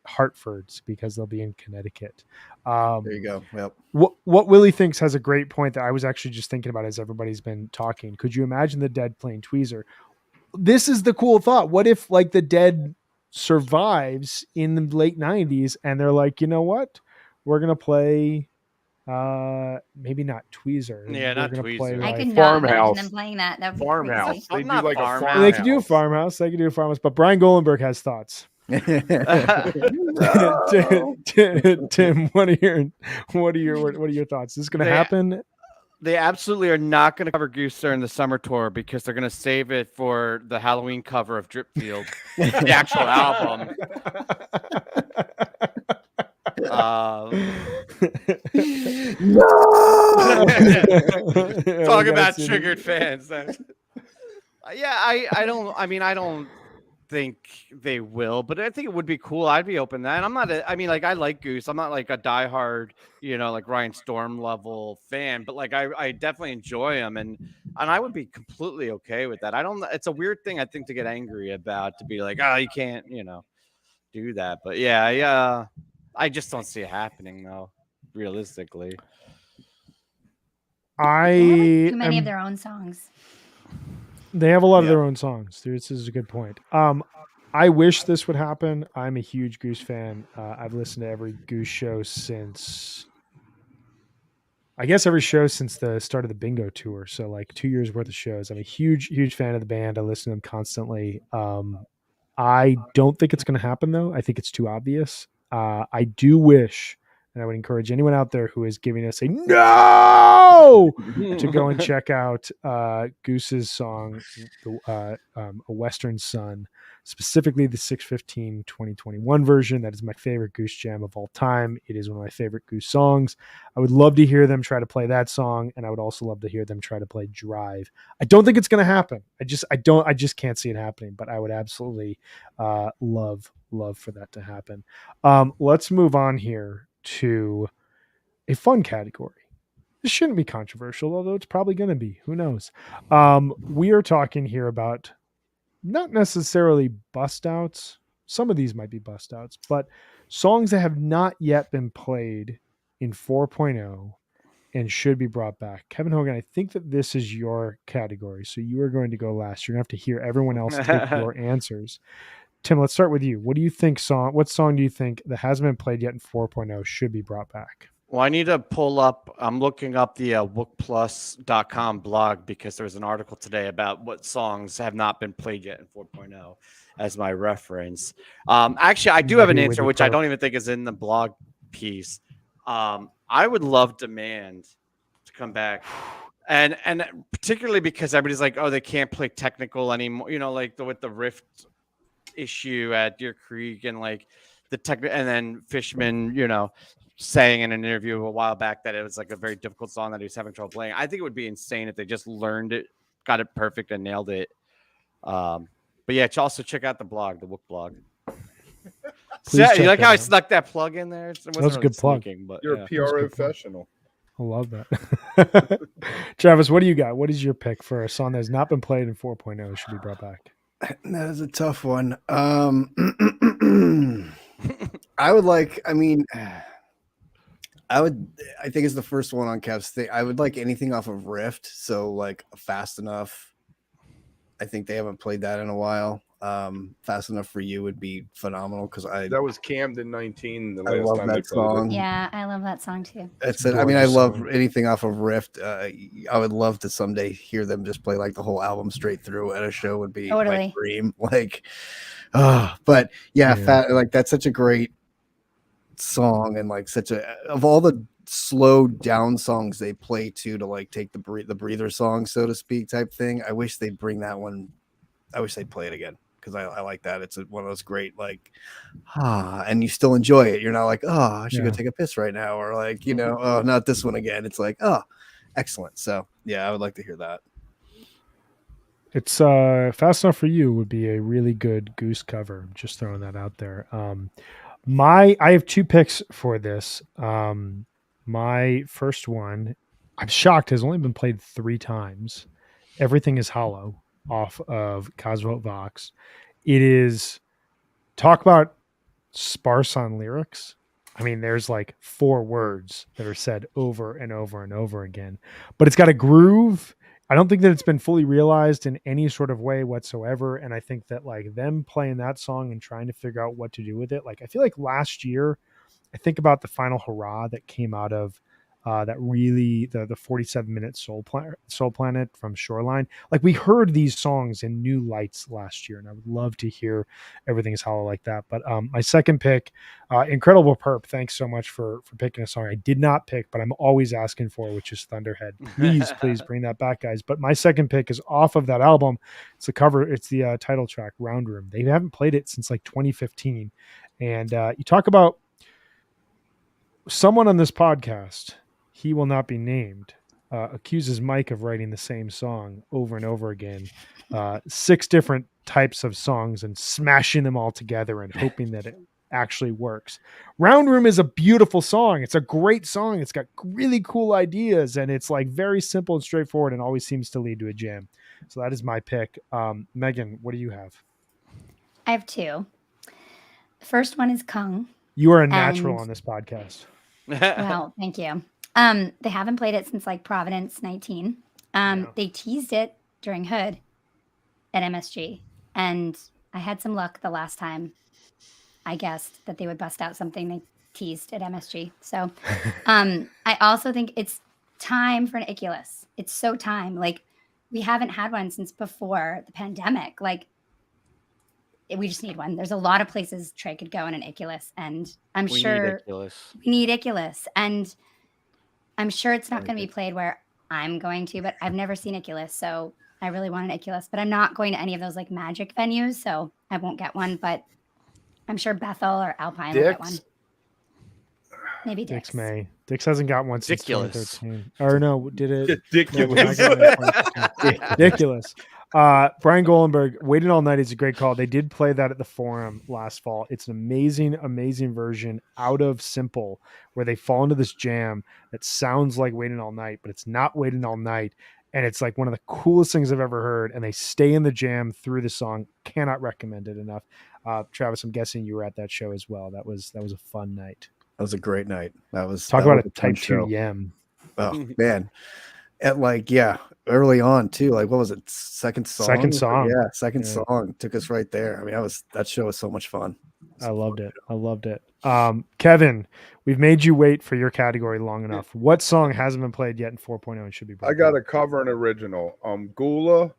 Speaker 1: Hartford's, because they'll be in Connecticut.
Speaker 5: There you go. Yep.
Speaker 1: What Willie thinks has a great point that I was actually just thinking about as everybody's been talking. Could you imagine the Dead playing Tweezer? This is the cool thought. What if like the Dead survives in the late 90s and they're like, you know what, we're gonna play maybe not Tweezer.
Speaker 3: Yeah, not Tweezer.
Speaker 1: Play,
Speaker 2: I
Speaker 1: like,
Speaker 2: could not
Speaker 4: Farmhouse.
Speaker 2: imagine them playing that. That would be
Speaker 4: Farmhouse.
Speaker 2: crazy.
Speaker 4: They do
Speaker 3: Not
Speaker 4: like a
Speaker 3: Farmhouse.
Speaker 4: farmhouse.
Speaker 1: they could do a farmhouse. They could do a farmhouse. But Brian Golenberg has thoughts. Tim, what are your thoughts? Is this going to happen?
Speaker 3: They absolutely are not going to cover Goose during the summer tour because they're going to save it for the Halloween cover of Dripfield, the actual album.
Speaker 5: No!
Speaker 3: Talk about triggered fans. Yeah, I don't think they will, but I think it would be cool. I'd be open to that. And I like Goose. I'm not like a diehard, like Ryan Storm level fan, but like I definitely enjoy him, and I would be completely okay with that. It's a weird thing I think to get angry about, to be like, oh, you can't, do that. But yeah, I just don't see it happening though, realistically.
Speaker 2: They have too many of their own songs.
Speaker 1: They have a lot of their own songs. This is a good point. I wish this would happen. I'm a huge Goose fan. I've listened to every Goose show since the start of the Bingo tour. So like 2 years worth of shows. I'm a huge fan of the band. I listen to them constantly. I don't think it's going to happen though. I think it's too obvious. I do wish, and I would encourage anyone out there who is giving us a no to go and check out Goose's song, A Western Sun, specifically the 6/15 2021 version. That is my favorite Goose jam of all time. It is one of my favorite Goose songs. I would love to hear them try to play that song, and I would also love to hear them try to play Drive. I don't think it's going to happen. I just can't see it happening, but I would absolutely love for that to happen. Let's move on here to a fun category. This shouldn't be controversial, although it's probably going to be. Who knows? We are talking here about not necessarily bust outs. Some of these might be bust outs, but songs that have not yet been played in 4.0 and should be brought back. Kevin Hogan, I think that this is your category, so you are going to go last. You're going to have to hear everyone else take your answers. Tim, let's start with you. What do you think what song do you think that hasn't been played yet in 4.0 should be brought back?
Speaker 3: Well, I need to pull up, I'm looking up the wookplus.com blog, because there's an article today about what songs have not been played yet in 4.0 as my reference. Actually, I do have an answer, which I don't even think is in the blog piece. I would love Demand to come back. And particularly because everybody's like, oh, they can't play technical anymore, like with the Rift issue at Deer Creek, and like the and then Fishman, saying in an interview a while back that it was like a very difficult song that he was having trouble playing. I think it would be insane if they just learned it, got it perfect, and nailed it. But yeah, also check out the blog, the Wook blog. So, you like how I snuck that plug in there? That
Speaker 1: was a good plug.
Speaker 3: But
Speaker 4: you're a PR professional.
Speaker 1: I love that. Travis, what do you got? What is your pick for a song that has not been played in 4.0 should be brought back?
Speaker 5: That is a tough one. I think it's the first one on Kev's thing. I would like anything off of Rift. So like Fast Enough. I think they haven't played that in a while. Fast Enough for You would be phenomenal because
Speaker 4: that was Camden 19 the
Speaker 5: I
Speaker 4: last
Speaker 5: love
Speaker 4: time
Speaker 5: that
Speaker 4: they played
Speaker 5: song.
Speaker 2: Yeah, I love that song too.
Speaker 5: I mean, I love anything off of Rift. I would love to someday hear them just play like the whole album straight through at a show. Would be my dream. Like, but yeah. Like that's such a great song, and like such a of all the slow down songs they play to like take the breather song, so to speak, type thing. I wish they'd bring that one. I wish they'd play it again because I like that. It's one of those great like and you still enjoy it. You're not like, I should go take a piss right now, or like, you know, oh, not this one again. It's like, excellent. So yeah, I would like to hear that.
Speaker 1: It's Fast Enough for You would be a really good Goose cover. Just throwing that out there. I have 2 picks for this. My first one, I'm shocked, has only been played 3 times. Everything is Hollow off of Cosmo Vox. It is, talk about sparse on lyrics. I mean, there's like 4 words that are said over and over and over again, but it's got a groove. I don't think that it's been fully realized in any sort of way whatsoever. And I think that like them playing that song and trying to figure out what to do with it. Like, I feel like last year, I think about the Final Hurrah that came out of that really the 47-minute Soul Planet from Shoreline. Like, we heard these songs in new lights last year, and I would love to hear Everything is Hollow like that. But my second pick, Incredible Perp. Thanks so much for picking a song I did not pick, but I'm always asking for, which is Thunderhead. Please bring that back, guys. But my second pick is off of that album. It's the cover. It's the title track, Round Room. They haven't played it since like 2015. And you talk about someone on this podcast, he will not be named, accuses Mike of writing the same song over and over again, 6 different types of songs, and smashing them all together and hoping that it actually works. Round Room is a beautiful song. It's a great song. It's got really cool ideas, and it's like very simple and straightforward, and always seems to lead to a jam. So that is my pick. Megan, what do you have?
Speaker 2: I have 2. The first one is Kung.
Speaker 1: You are a natural on this podcast.
Speaker 2: Well, thank you. They haven't played it since like Providence 19. They teased it during Hood at MSG, and I had some luck the last time I guessed that they would bust out something they teased at MSG. So I also think it's time for an Iculus. It's so time. Like, we haven't had one since before the pandemic. Like, we just need one. There's a lot of places Trey could go in an Iculus, and I'm sure we need Iculus. And I'm sure it's not going to be played where I'm going to, but I've never seen Iculus, so I really want an Iculus. But I'm not going to any of those like magic venues, so I won't get one. But I'm sure Bethel or Alpine will get one. Maybe Dick's.
Speaker 1: Dick's hasn't got one since 2013. Or no, did it?
Speaker 4: Ridiculous.
Speaker 1: Ridiculous. Brian Golenberg, Waiting All Night is a great call. They did play that at the Forum last fall. It's an amazing version out of Simple, where they fall into this jam that sounds like Waiting All Night, but it's not Waiting All Night. And it's like one of the coolest things I've ever heard. And they stay in the jam through the song. Cannot recommend it enough. Travis, I'm guessing you were at that show as well. That was a fun night.
Speaker 5: That was a great night.
Speaker 1: Talk about a type 2 yam.
Speaker 5: Oh man. At like, early on too. Like, what was it? Second song. Yeah. Second song took us right there. I mean, that show was so much fun.
Speaker 1: I loved it. Kevin, we've made you wait for your category long enough. What song hasn't been played yet in 4.0 and should be played?
Speaker 4: I got to cover an original. Gula,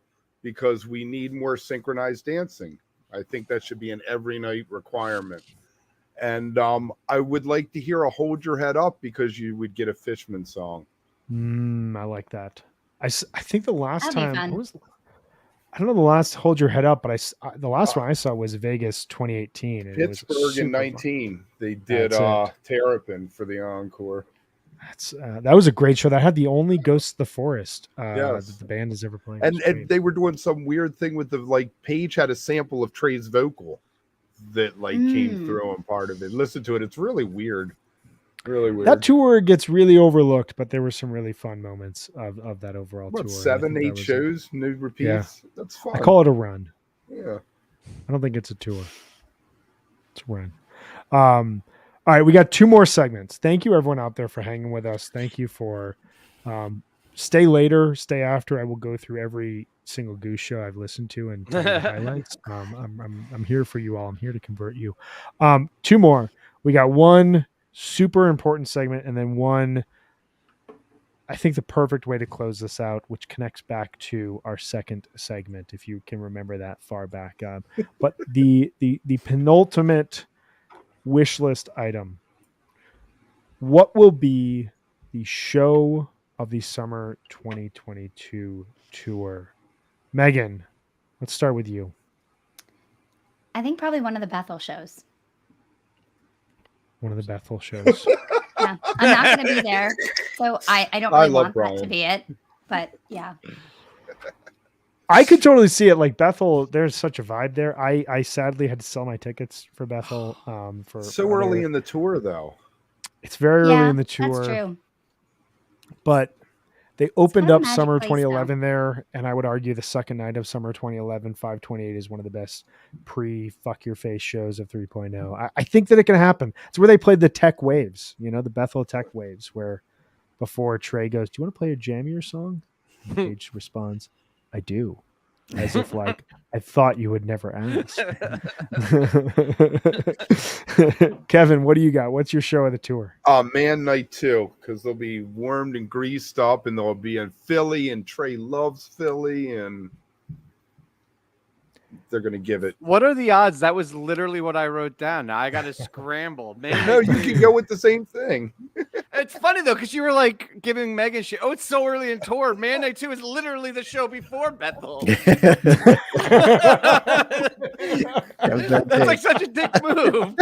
Speaker 4: because we need more synchronized dancing. I think that should be an every night requirement. And I would like to hear a Hold Your Head Up, because you would get a Fishman song.
Speaker 1: I like that. I think the last time I don't know the last Hold Your Head Up, but the last one I saw was Vegas 2018. And
Speaker 4: Pittsburgh in 19. Fun. They did Terrapin for the encore.
Speaker 1: That was a great show. That had the only Ghosts of the Forest that the band has ever played.
Speaker 4: And they were doing some weird thing with Paige had a sample of Trey's vocal that came through on part of it. Listen to it. It's really weird. Really weird.
Speaker 1: That tour gets really overlooked, but there were some really fun moments of that overall tour.
Speaker 4: 7, 8 shows, new repeats? Yeah. That's fun.
Speaker 1: I call it a run.
Speaker 4: Yeah.
Speaker 1: I don't think it's a tour. It's a run. All right, we got 2 more segments. Thank you, everyone out there, for hanging with us. Thank you for stay later, stay after. I will go through every single Goose show I've listened to and tell you the highlights. I'm here for you all. I'm here to convert you. Two more. We got one super important segment and then one, I think, the perfect way to close this out, which connects back to our second segment, if you can remember that far back. But the penultimate wish list item. What will be the show of the summer 2022 tour? Megan, let's start with you.
Speaker 2: I think probably one of the Bethel shows.
Speaker 1: One of the Bethel shows.
Speaker 2: Yeah, I'm not going to be there, so I don't really want that to be it. But yeah,
Speaker 1: I could totally see it. Like Bethel, there's such a vibe there. I sadly had to sell my tickets for Bethel. For
Speaker 4: early in the tour, though.
Speaker 1: It's very early in the tour.
Speaker 2: That's true.
Speaker 1: But they opened up
Speaker 2: magic
Speaker 1: summer
Speaker 2: place
Speaker 1: 2011 there, and I would argue the second night of summer 2011, 528 is one of the best pre-fuck your face shows of 3.0. I think that it can happen. It's where they played the Tech Waves, the Bethel Tech Waves, where before Trey goes, "Do you want to play a jammier song?" And Paige responds, "I do." As if like, I thought you would never ask. Kevin, what do you got? What's your show of the tour?
Speaker 4: Man Night 2, because they'll be warmed and greased up, and they'll be in Philly, and Trey loves Philly, and they're going to give it.
Speaker 3: What are the odds? That was literally what I wrote down. Now I got to scramble. Man,
Speaker 4: no, you can go with the same thing.
Speaker 3: It's funny though, because you were like giving Megan shit. Oh, it's so early in tour. Man Night 2 is literally the show before Bethel. That's like such a dick move.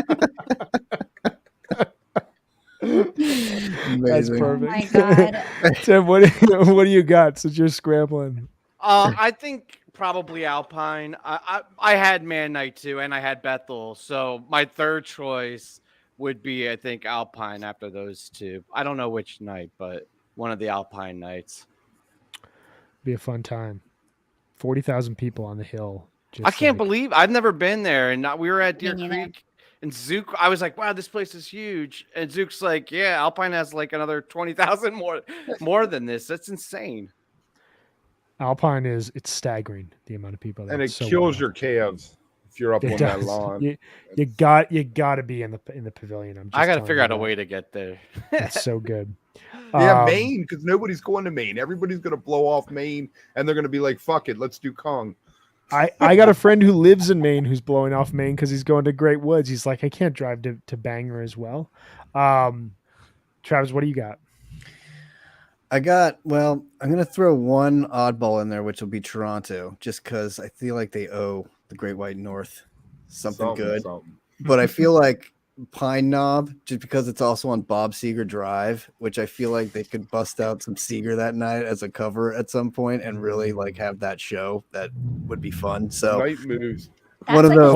Speaker 1: That's perfect.
Speaker 2: Oh my God.
Speaker 1: Tim, what do you got since you're scrambling?
Speaker 3: I think probably Alpine. I had Man Night 2 and I had Bethel. So my third choice would be, I think, Alpine after those two. I don't know which night, but one of the Alpine nights.
Speaker 1: Be a fun time. 40,000 people on the hill.
Speaker 3: I can't believe I've never been there. And we were at Deer Creek and Zook. I was like, wow, this place is huge. And Zook's like, yeah, Alpine has like another 20,000 more than this. That's insane.
Speaker 1: Alpine it's staggering the amount of people.
Speaker 4: And it kills your calves if you're up on that lawn.
Speaker 1: You got to be in the pavilion.
Speaker 3: I got to figure out a way to get there.
Speaker 1: It's so good.
Speaker 4: Yeah, Maine, because nobody's going to Maine. Everybody's going to blow off Maine, and they're going to be like, fuck it, let's do Kong.
Speaker 1: I got a friend who lives in Maine who's blowing off Maine because he's going to Great Woods. He's like, I can't drive to Bangor as well. Travis, what do you got?
Speaker 5: I'm going to throw one oddball in there, which will be Toronto, just because I feel like they owe the Great White North something good. But I feel like Pine Knob, just because it's also on Bob Seger Drive, which I feel like they could bust out some Seger that night as a cover at some point and really like have that show. That would be fun. So
Speaker 4: Night Moves.
Speaker 5: One of those.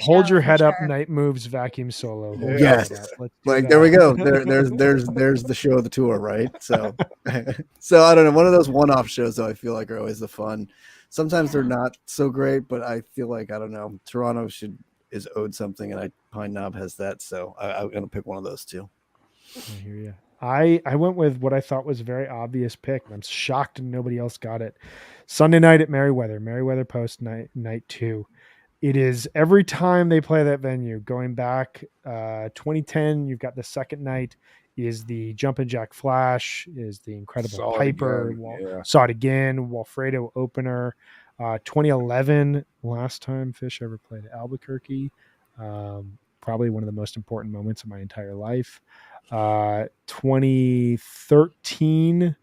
Speaker 1: Hold your head up. Night Moves vacuum solo.
Speaker 5: Yes, like there we go. There's the show of the tour, right? So, so I don't know. One of those one-off shows, though, I feel like are always the fun. Sometimes they're not so great, but I feel like I don't know. Toronto is owed something, and Pine Knob has that, so I'm gonna pick one of those two.
Speaker 1: I hear you. I went with what I thought was a very obvious pick. I'm shocked nobody else got it. Sunday night at Merriweather Post night 2. It is every time they play that venue, going back 2010, you've got the second night is the Jumpin' Jack Flash, is the Incredible Piper, Saw It Again, Walfredo opener. 2011, last time Fish ever played Albuquerque. Probably one of the most important moments of my entire life. 2013,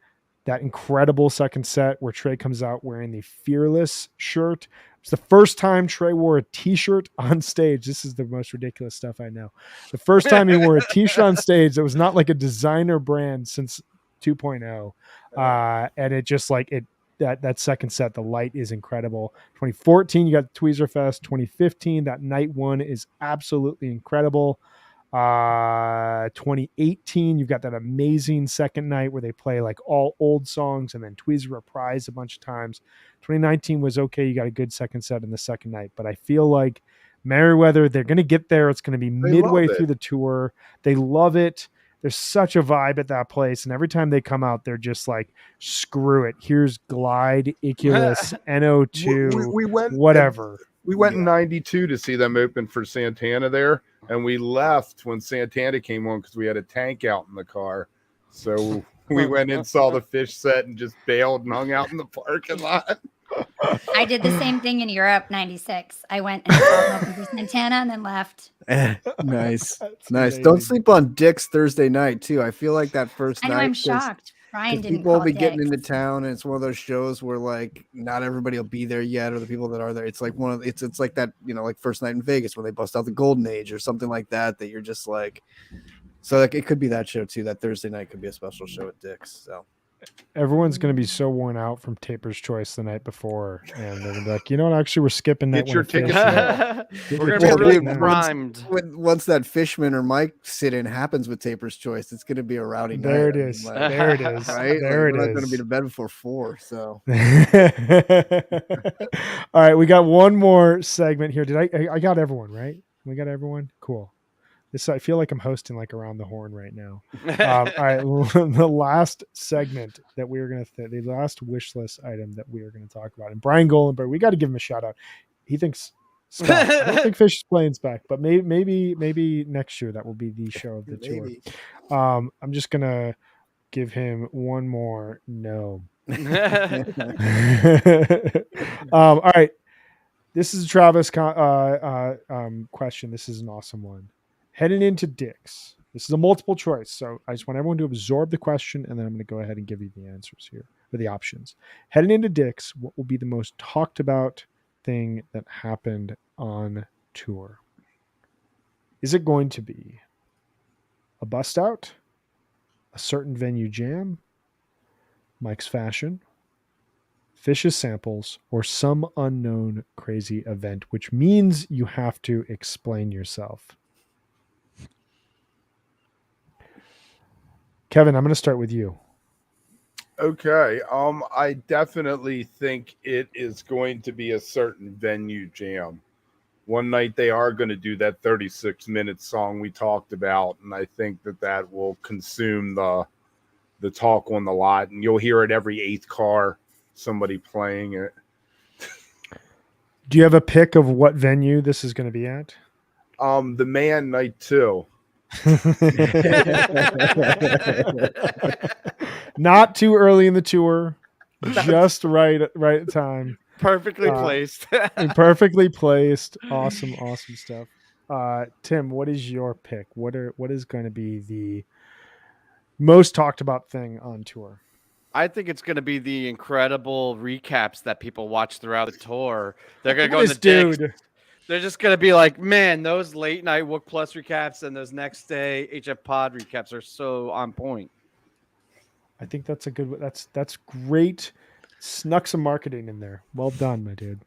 Speaker 1: that incredible second set where Trey comes out wearing the Fearless shirt. It's the first time Trey wore a t-shirt on stage. This is the most ridiculous stuff I know. The first time he wore a t-shirt on stage that was not like a designer brand since 2.0. And it just like it, that second set, the light is incredible. 2014, you got Tweezer Fest. 2015, that night one is absolutely incredible. 2018, you've got that amazing second night where they play like all old songs and then Tweezer reprise a bunch of times. 2019 was okay. You got a good second set in the second night, but I feel like Merriweather, they're going to get there. It's going to be midway through the tour. They love it. There's such a vibe at that place, and every time they come out, they're just like, screw it. Here's Glide, Iculus, NO2,
Speaker 4: we went
Speaker 1: whatever.
Speaker 4: We went in '92 to see them open for Santana there, and we left when Santana came on because we had a tank out in the car. So we went and saw the Fish set and just bailed and hung out in the parking lot.
Speaker 2: I did the same thing in Europe, '96. I went and saw them for Santana and then left.
Speaker 5: Nice. Nice. Don't sleep on Dick's Thursday night, too. I feel like that first night.
Speaker 2: I know, I'm shocked. Brian didn't
Speaker 5: people will be
Speaker 2: Dick's.
Speaker 5: getting into town, and it's one of those shows where like not everybody will be there yet, or the people that are there. It's like it's like that, like first night in Vegas when they bust out the Golden Age or something like that. That you're just like, so like it could be that show too. That Thursday night could be a special show at Dick's. So
Speaker 1: everyone's going to be so worn out from Taper's Choice the night before, and they're going to be like, you know what? Actually, we're skipping that.
Speaker 4: Get your tickets.
Speaker 3: We're going to be really primed.
Speaker 5: Once that Fishman or Mike sit-in happens with Taper's Choice, it's going to be a rowdy night.
Speaker 1: There it is. There it is.
Speaker 5: Right?
Speaker 1: There
Speaker 5: we're
Speaker 1: it
Speaker 5: not going to
Speaker 1: is.
Speaker 5: be to bed before 4. So.
Speaker 1: All right, we got one more segment here. Did I got everyone right? We got everyone. Cool. I feel like I'm hosting like around the horn right now. All right, the last segment that we were going to, the last wish list item that we are going to talk about, and Brian Golenberg, we got to give him a shout out. He thinks Spec. I don't think Fish is playing Spec, but maybe next year that will be the show of the tour. I'm just gonna give him one more no. All right, this is a Travis question. This is an awesome one. Heading into Dick's, this is a multiple choice, so I just want everyone to absorb the question, and then I'm going to go ahead and give you the answers here, or the options. Heading into Dick's, what will be the most talked about thing that happened on tour? Is it going to be a bust out, a certain venue jam, Mike's fashion, Fish's samples, or some unknown crazy event, which means you have to explain yourself? Kevin, I'm going to start with you.
Speaker 4: Okay. I definitely think it is going to be a certain venue jam. One night they are going to do that 36-minute song we talked about, and I think that will consume the talk on the lot, and you'll hear it every 8th car, somebody playing it.
Speaker 1: Do you have a pick of what venue this is going to be at?
Speaker 4: The Man Night 2.
Speaker 1: Not too early in the tour, just right time.
Speaker 3: Perfectly placed.
Speaker 1: Perfectly placed. Awesome stuff. Tim, what is your pick? What is going to be the most talked about thing on tour?
Speaker 3: I think it's going to be the incredible recaps that people watch throughout the tour. They're going to go in the Dick's. They're just going to be like, man, those late night Wook Plus recaps and those next day HFPod recaps are so on point.
Speaker 1: I think that's that's great. Snuck some marketing in there. Well done, my dude.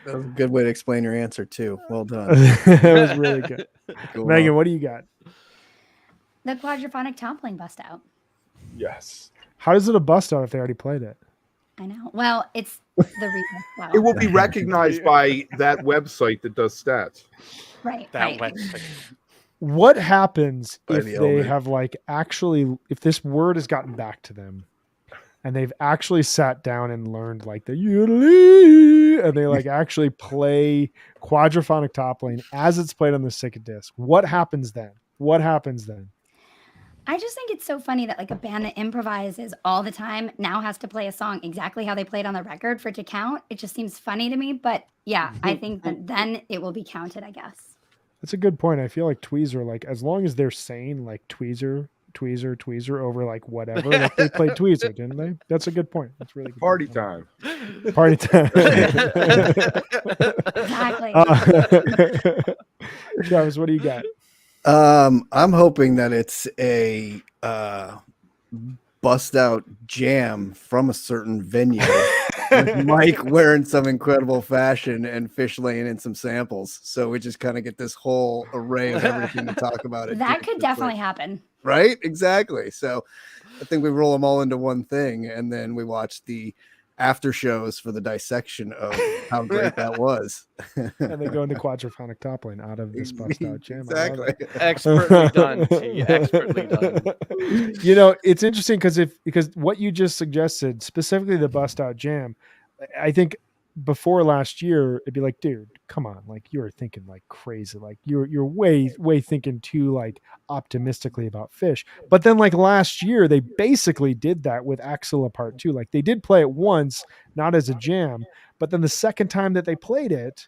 Speaker 5: That was a good way to explain your answer too. Well done.
Speaker 1: That was really good. Megan, what do you got?
Speaker 2: The quadraphonic toppling bust out.
Speaker 4: Yes.
Speaker 1: How is it a bust out if they already played it?
Speaker 2: I know. Well, it's the
Speaker 4: It will be recognized by that website that does stats.
Speaker 2: Right.
Speaker 3: That website.
Speaker 1: What happens if
Speaker 5: the
Speaker 1: they have if this word has gotten back to them and they've actually sat down and learned like the ukulele and they actually play quadraphonic toppling as it's played on the second disc? What happens then?
Speaker 2: I just think it's so funny that a band that improvises all the time now has to play a song exactly how they played on the record for it to count. It just seems funny to me, but yeah, I think that then it will be counted, I guess.
Speaker 1: That's a good point. I feel like Tweezer, as long as they're saying tweezer over whatever, they played Tweezer, didn't they? That's a good point. That's really good.
Speaker 4: Party time.
Speaker 2: Exactly.
Speaker 1: Travis, what do you got?
Speaker 5: I'm hoping that it's a bust out jam from a certain venue with Mike wearing some incredible fashion and Fish laying in some samples. So we just kind of get this whole array of everything to talk about.
Speaker 2: That could definitely happen.
Speaker 5: Right? Exactly. So I think we roll them all into one thing, and then we watch the after shows for the dissection of how great that was.
Speaker 1: And they go into quadraphonic toppling out of this bust out jam.
Speaker 5: Exactly.
Speaker 3: Expertly done, T. Expertly done.
Speaker 1: You know, it's interesting because what you just suggested, specifically the bust out jam, I think before last year, it'd be like, dude, come on, like you were thinking like crazy, like you're way thinking too like optimistically about Fish. But then like last year, they basically did that with Axilla Part 2. Like they did play it once, not as a jam, but then the second time that they played it,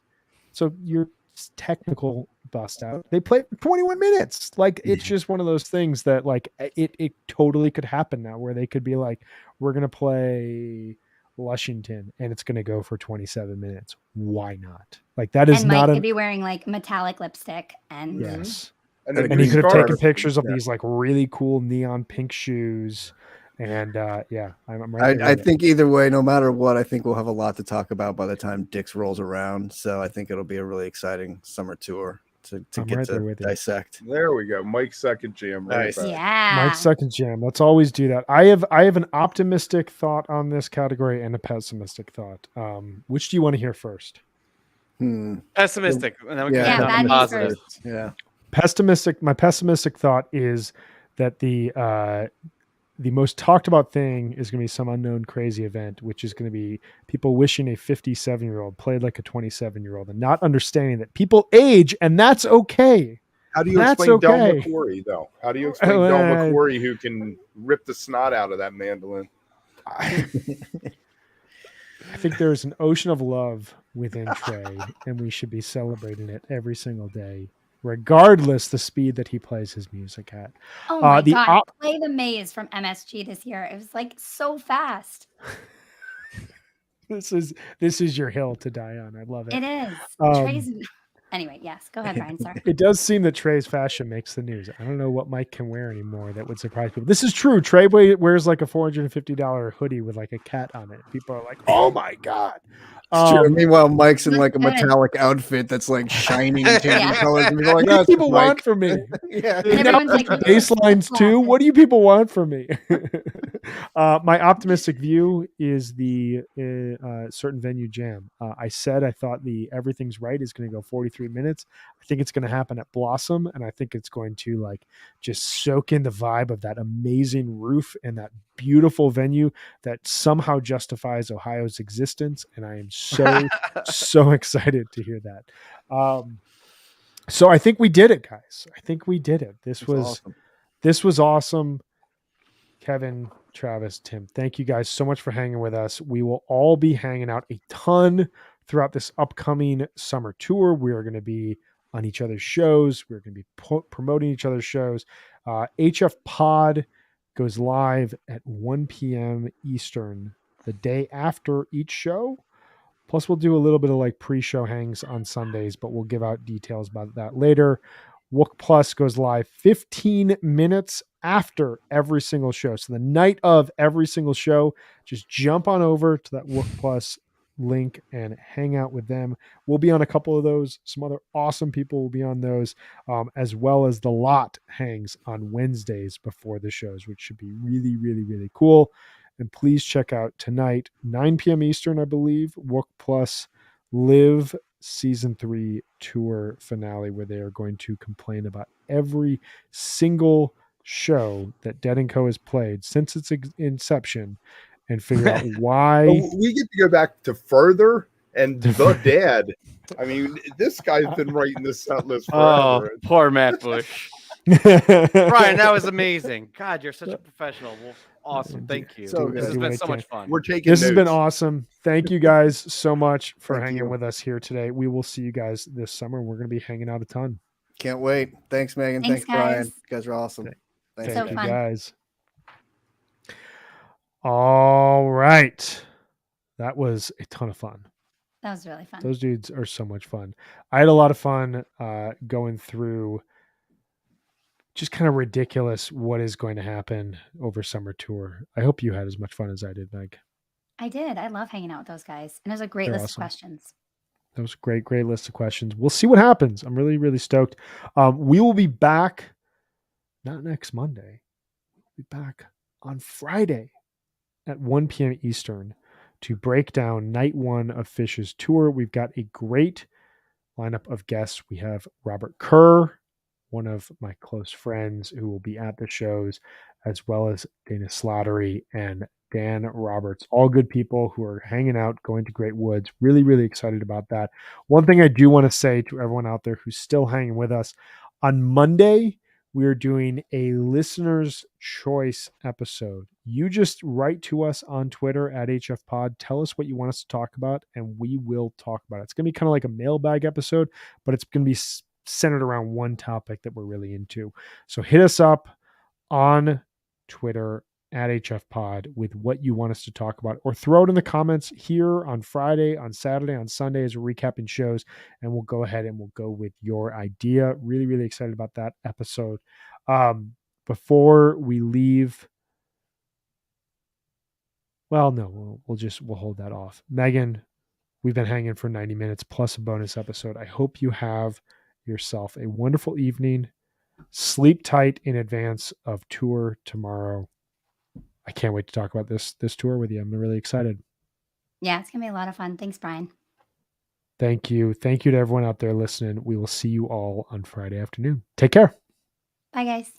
Speaker 1: so your technical bust out, they played 21 minutes. Like it's just one of those things that like it totally could happen now, where they could be like, we're gonna play Lushington and it's going to go for 27 minutes. Why not? Like that is
Speaker 2: and
Speaker 1: not
Speaker 2: Mike could be wearing like metallic lipstick and
Speaker 1: yes.
Speaker 4: And
Speaker 1: he could have taken pictures of these like really cool neon pink shoes. And I'm right.
Speaker 5: I think either way, no matter what, I think we'll have a lot to talk about by the time Dick's rolls around. So I think it'll be a really exciting summer tour to get to dissect.
Speaker 4: There we go. Mike's second jam.
Speaker 5: Nice.
Speaker 1: Mike's second jam. Let's always do that. I have an optimistic thought on this category and a pessimistic thought. Which do you want to hear first?
Speaker 3: Pessimistic. And then we can
Speaker 2: down to positive.
Speaker 5: Yeah.
Speaker 1: Pessimistic. My pessimistic thought is that the most talked about thing is going to be some unknown crazy event, which is going to be people wishing a 57-year-old played like a 27-year-old and not understanding that people age and that's okay.
Speaker 4: How do you explain Del McQuarrie, though? How do you explain Del McQuarrie who can rip the snot out of that mandolin?
Speaker 1: I think there's an ocean of love within Trey, and we should be celebrating it every single day, regardless the speed that he plays his music at.
Speaker 2: Oh my God. Play the Maze from MSG this year. It was like so fast.
Speaker 1: This is your hill to die on. I love it.
Speaker 2: It is. Trey's... Anyway, yes. Go ahead, Brian. Sorry.
Speaker 1: It does seem that Trey's fashion makes the news. I don't know what Mike can wear anymore that would surprise people. This is true. Trey wears like a $450 hoodie with like a cat on it. People are like, "Oh my God."
Speaker 5: Meanwhile, Mike's in like a metallic outfit that's like shining candy colors. And like,
Speaker 1: what do people want from me?
Speaker 5: Yeah.
Speaker 2: Like,
Speaker 1: baselines too. What do you people want from me? My optimistic view is the certain venue jam. I said I thought the Everything's Right is going to go 43 minutes. I think it's going to happen at Blossom, and I think it's going to like just soak in the vibe of that amazing roof and that beautiful venue that somehow justifies Ohio's existence. And I am so excited to hear that. So I think we did it, guys. I think we did it. This was awesome. Kevin, Travis, Tim, thank you guys so much for hanging with us. We will all be hanging out a ton throughout this upcoming summer tour. We are going to be on each other's shows. We're going to be promoting each other's shows. HFPod goes live at 1 p.m. Eastern the day after each show. Plus, we'll do a little bit of like pre-show hangs on Sundays, but we'll give out details about that later. Wook Plus goes live 15 minutes after every single show. So the night of every single show, just jump on over to that Wook Plus link and hang out with them. We'll be on a couple of those. Some other awesome people will be on those, as well as the lot hangs on Wednesdays before the shows, which should be really, really, really cool. And please check out tonight, 9 p.m. Eastern, I believe, Wook Plus Live Season 3 tour finale, where they are going to complain about every single show that Dead & Co. has played since its inception and figure out why.
Speaker 4: We get to go back to Further and The Dead. I mean, this guy's been writing this set list forever.
Speaker 3: Oh, poor Matt Bush. Brian, that was amazing. God, you're such a professional. Well, awesome. Thank you.
Speaker 5: So
Speaker 3: this has been so much fun.
Speaker 4: We're taking
Speaker 1: This
Speaker 4: notes.
Speaker 1: has been awesome. Thank you guys so much for hanging with us here today. We will see you guys this summer. We're going to be hanging out a ton.
Speaker 5: Can't wait. Thanks, Megan. Thanks Brian. You guys are awesome.
Speaker 1: Thank
Speaker 2: so
Speaker 1: you,
Speaker 2: fun.
Speaker 1: guys. All right. That was a ton of fun.
Speaker 2: That was really fun.
Speaker 1: Those dudes are so much fun. I had a lot of fun going through just kind of ridiculous what is going to happen over summer tour. I hope you had as much fun as I did, Meg.
Speaker 2: I did. I love hanging out with those guys. And it was a great list of questions.
Speaker 1: That was a great list of questions. We'll see what happens. I'm really, really stoked. We will be back, not next Monday. We'll be back on Friday at 1 p.m. Eastern to break down night 1 of Fish's tour. We've got a great lineup of guests. We have Robert Kerr, one of my close friends who will be at the shows, as well as Dana Slattery and Dan Roberts, all good people who are hanging out, going to Great Woods. Really, really excited about that. One thing I do want to say to everyone out there who's still hanging with us, on Monday, we are doing a listener's choice episode. You just write to us on Twitter at HFPod. Tell us what you want us to talk about, and we will talk about it. It's going to be kind of like a mailbag episode, but it's going to be centered around one topic that we're really into. So hit us up on Twitter at HFPod with what you want us to talk about, or throw it in the comments here on Friday, on Saturday, on Sunday as we're recapping shows, and we'll go ahead and we'll go with your idea. Really, really excited about that episode. Before we leave, well, no, we'll hold that off. Megan, we've been hanging for 90 minutes plus a bonus episode. I hope you have yourself a wonderful evening. Sleep tight in advance of tour tomorrow. I can't wait to talk about this tour with you. I'm really excited.
Speaker 2: Yeah, it's going to be a lot of fun. Thanks, Brian.
Speaker 1: Thank you. Thank you to everyone out there listening. We will see you all on Friday afternoon. Take care.
Speaker 2: Bye, guys.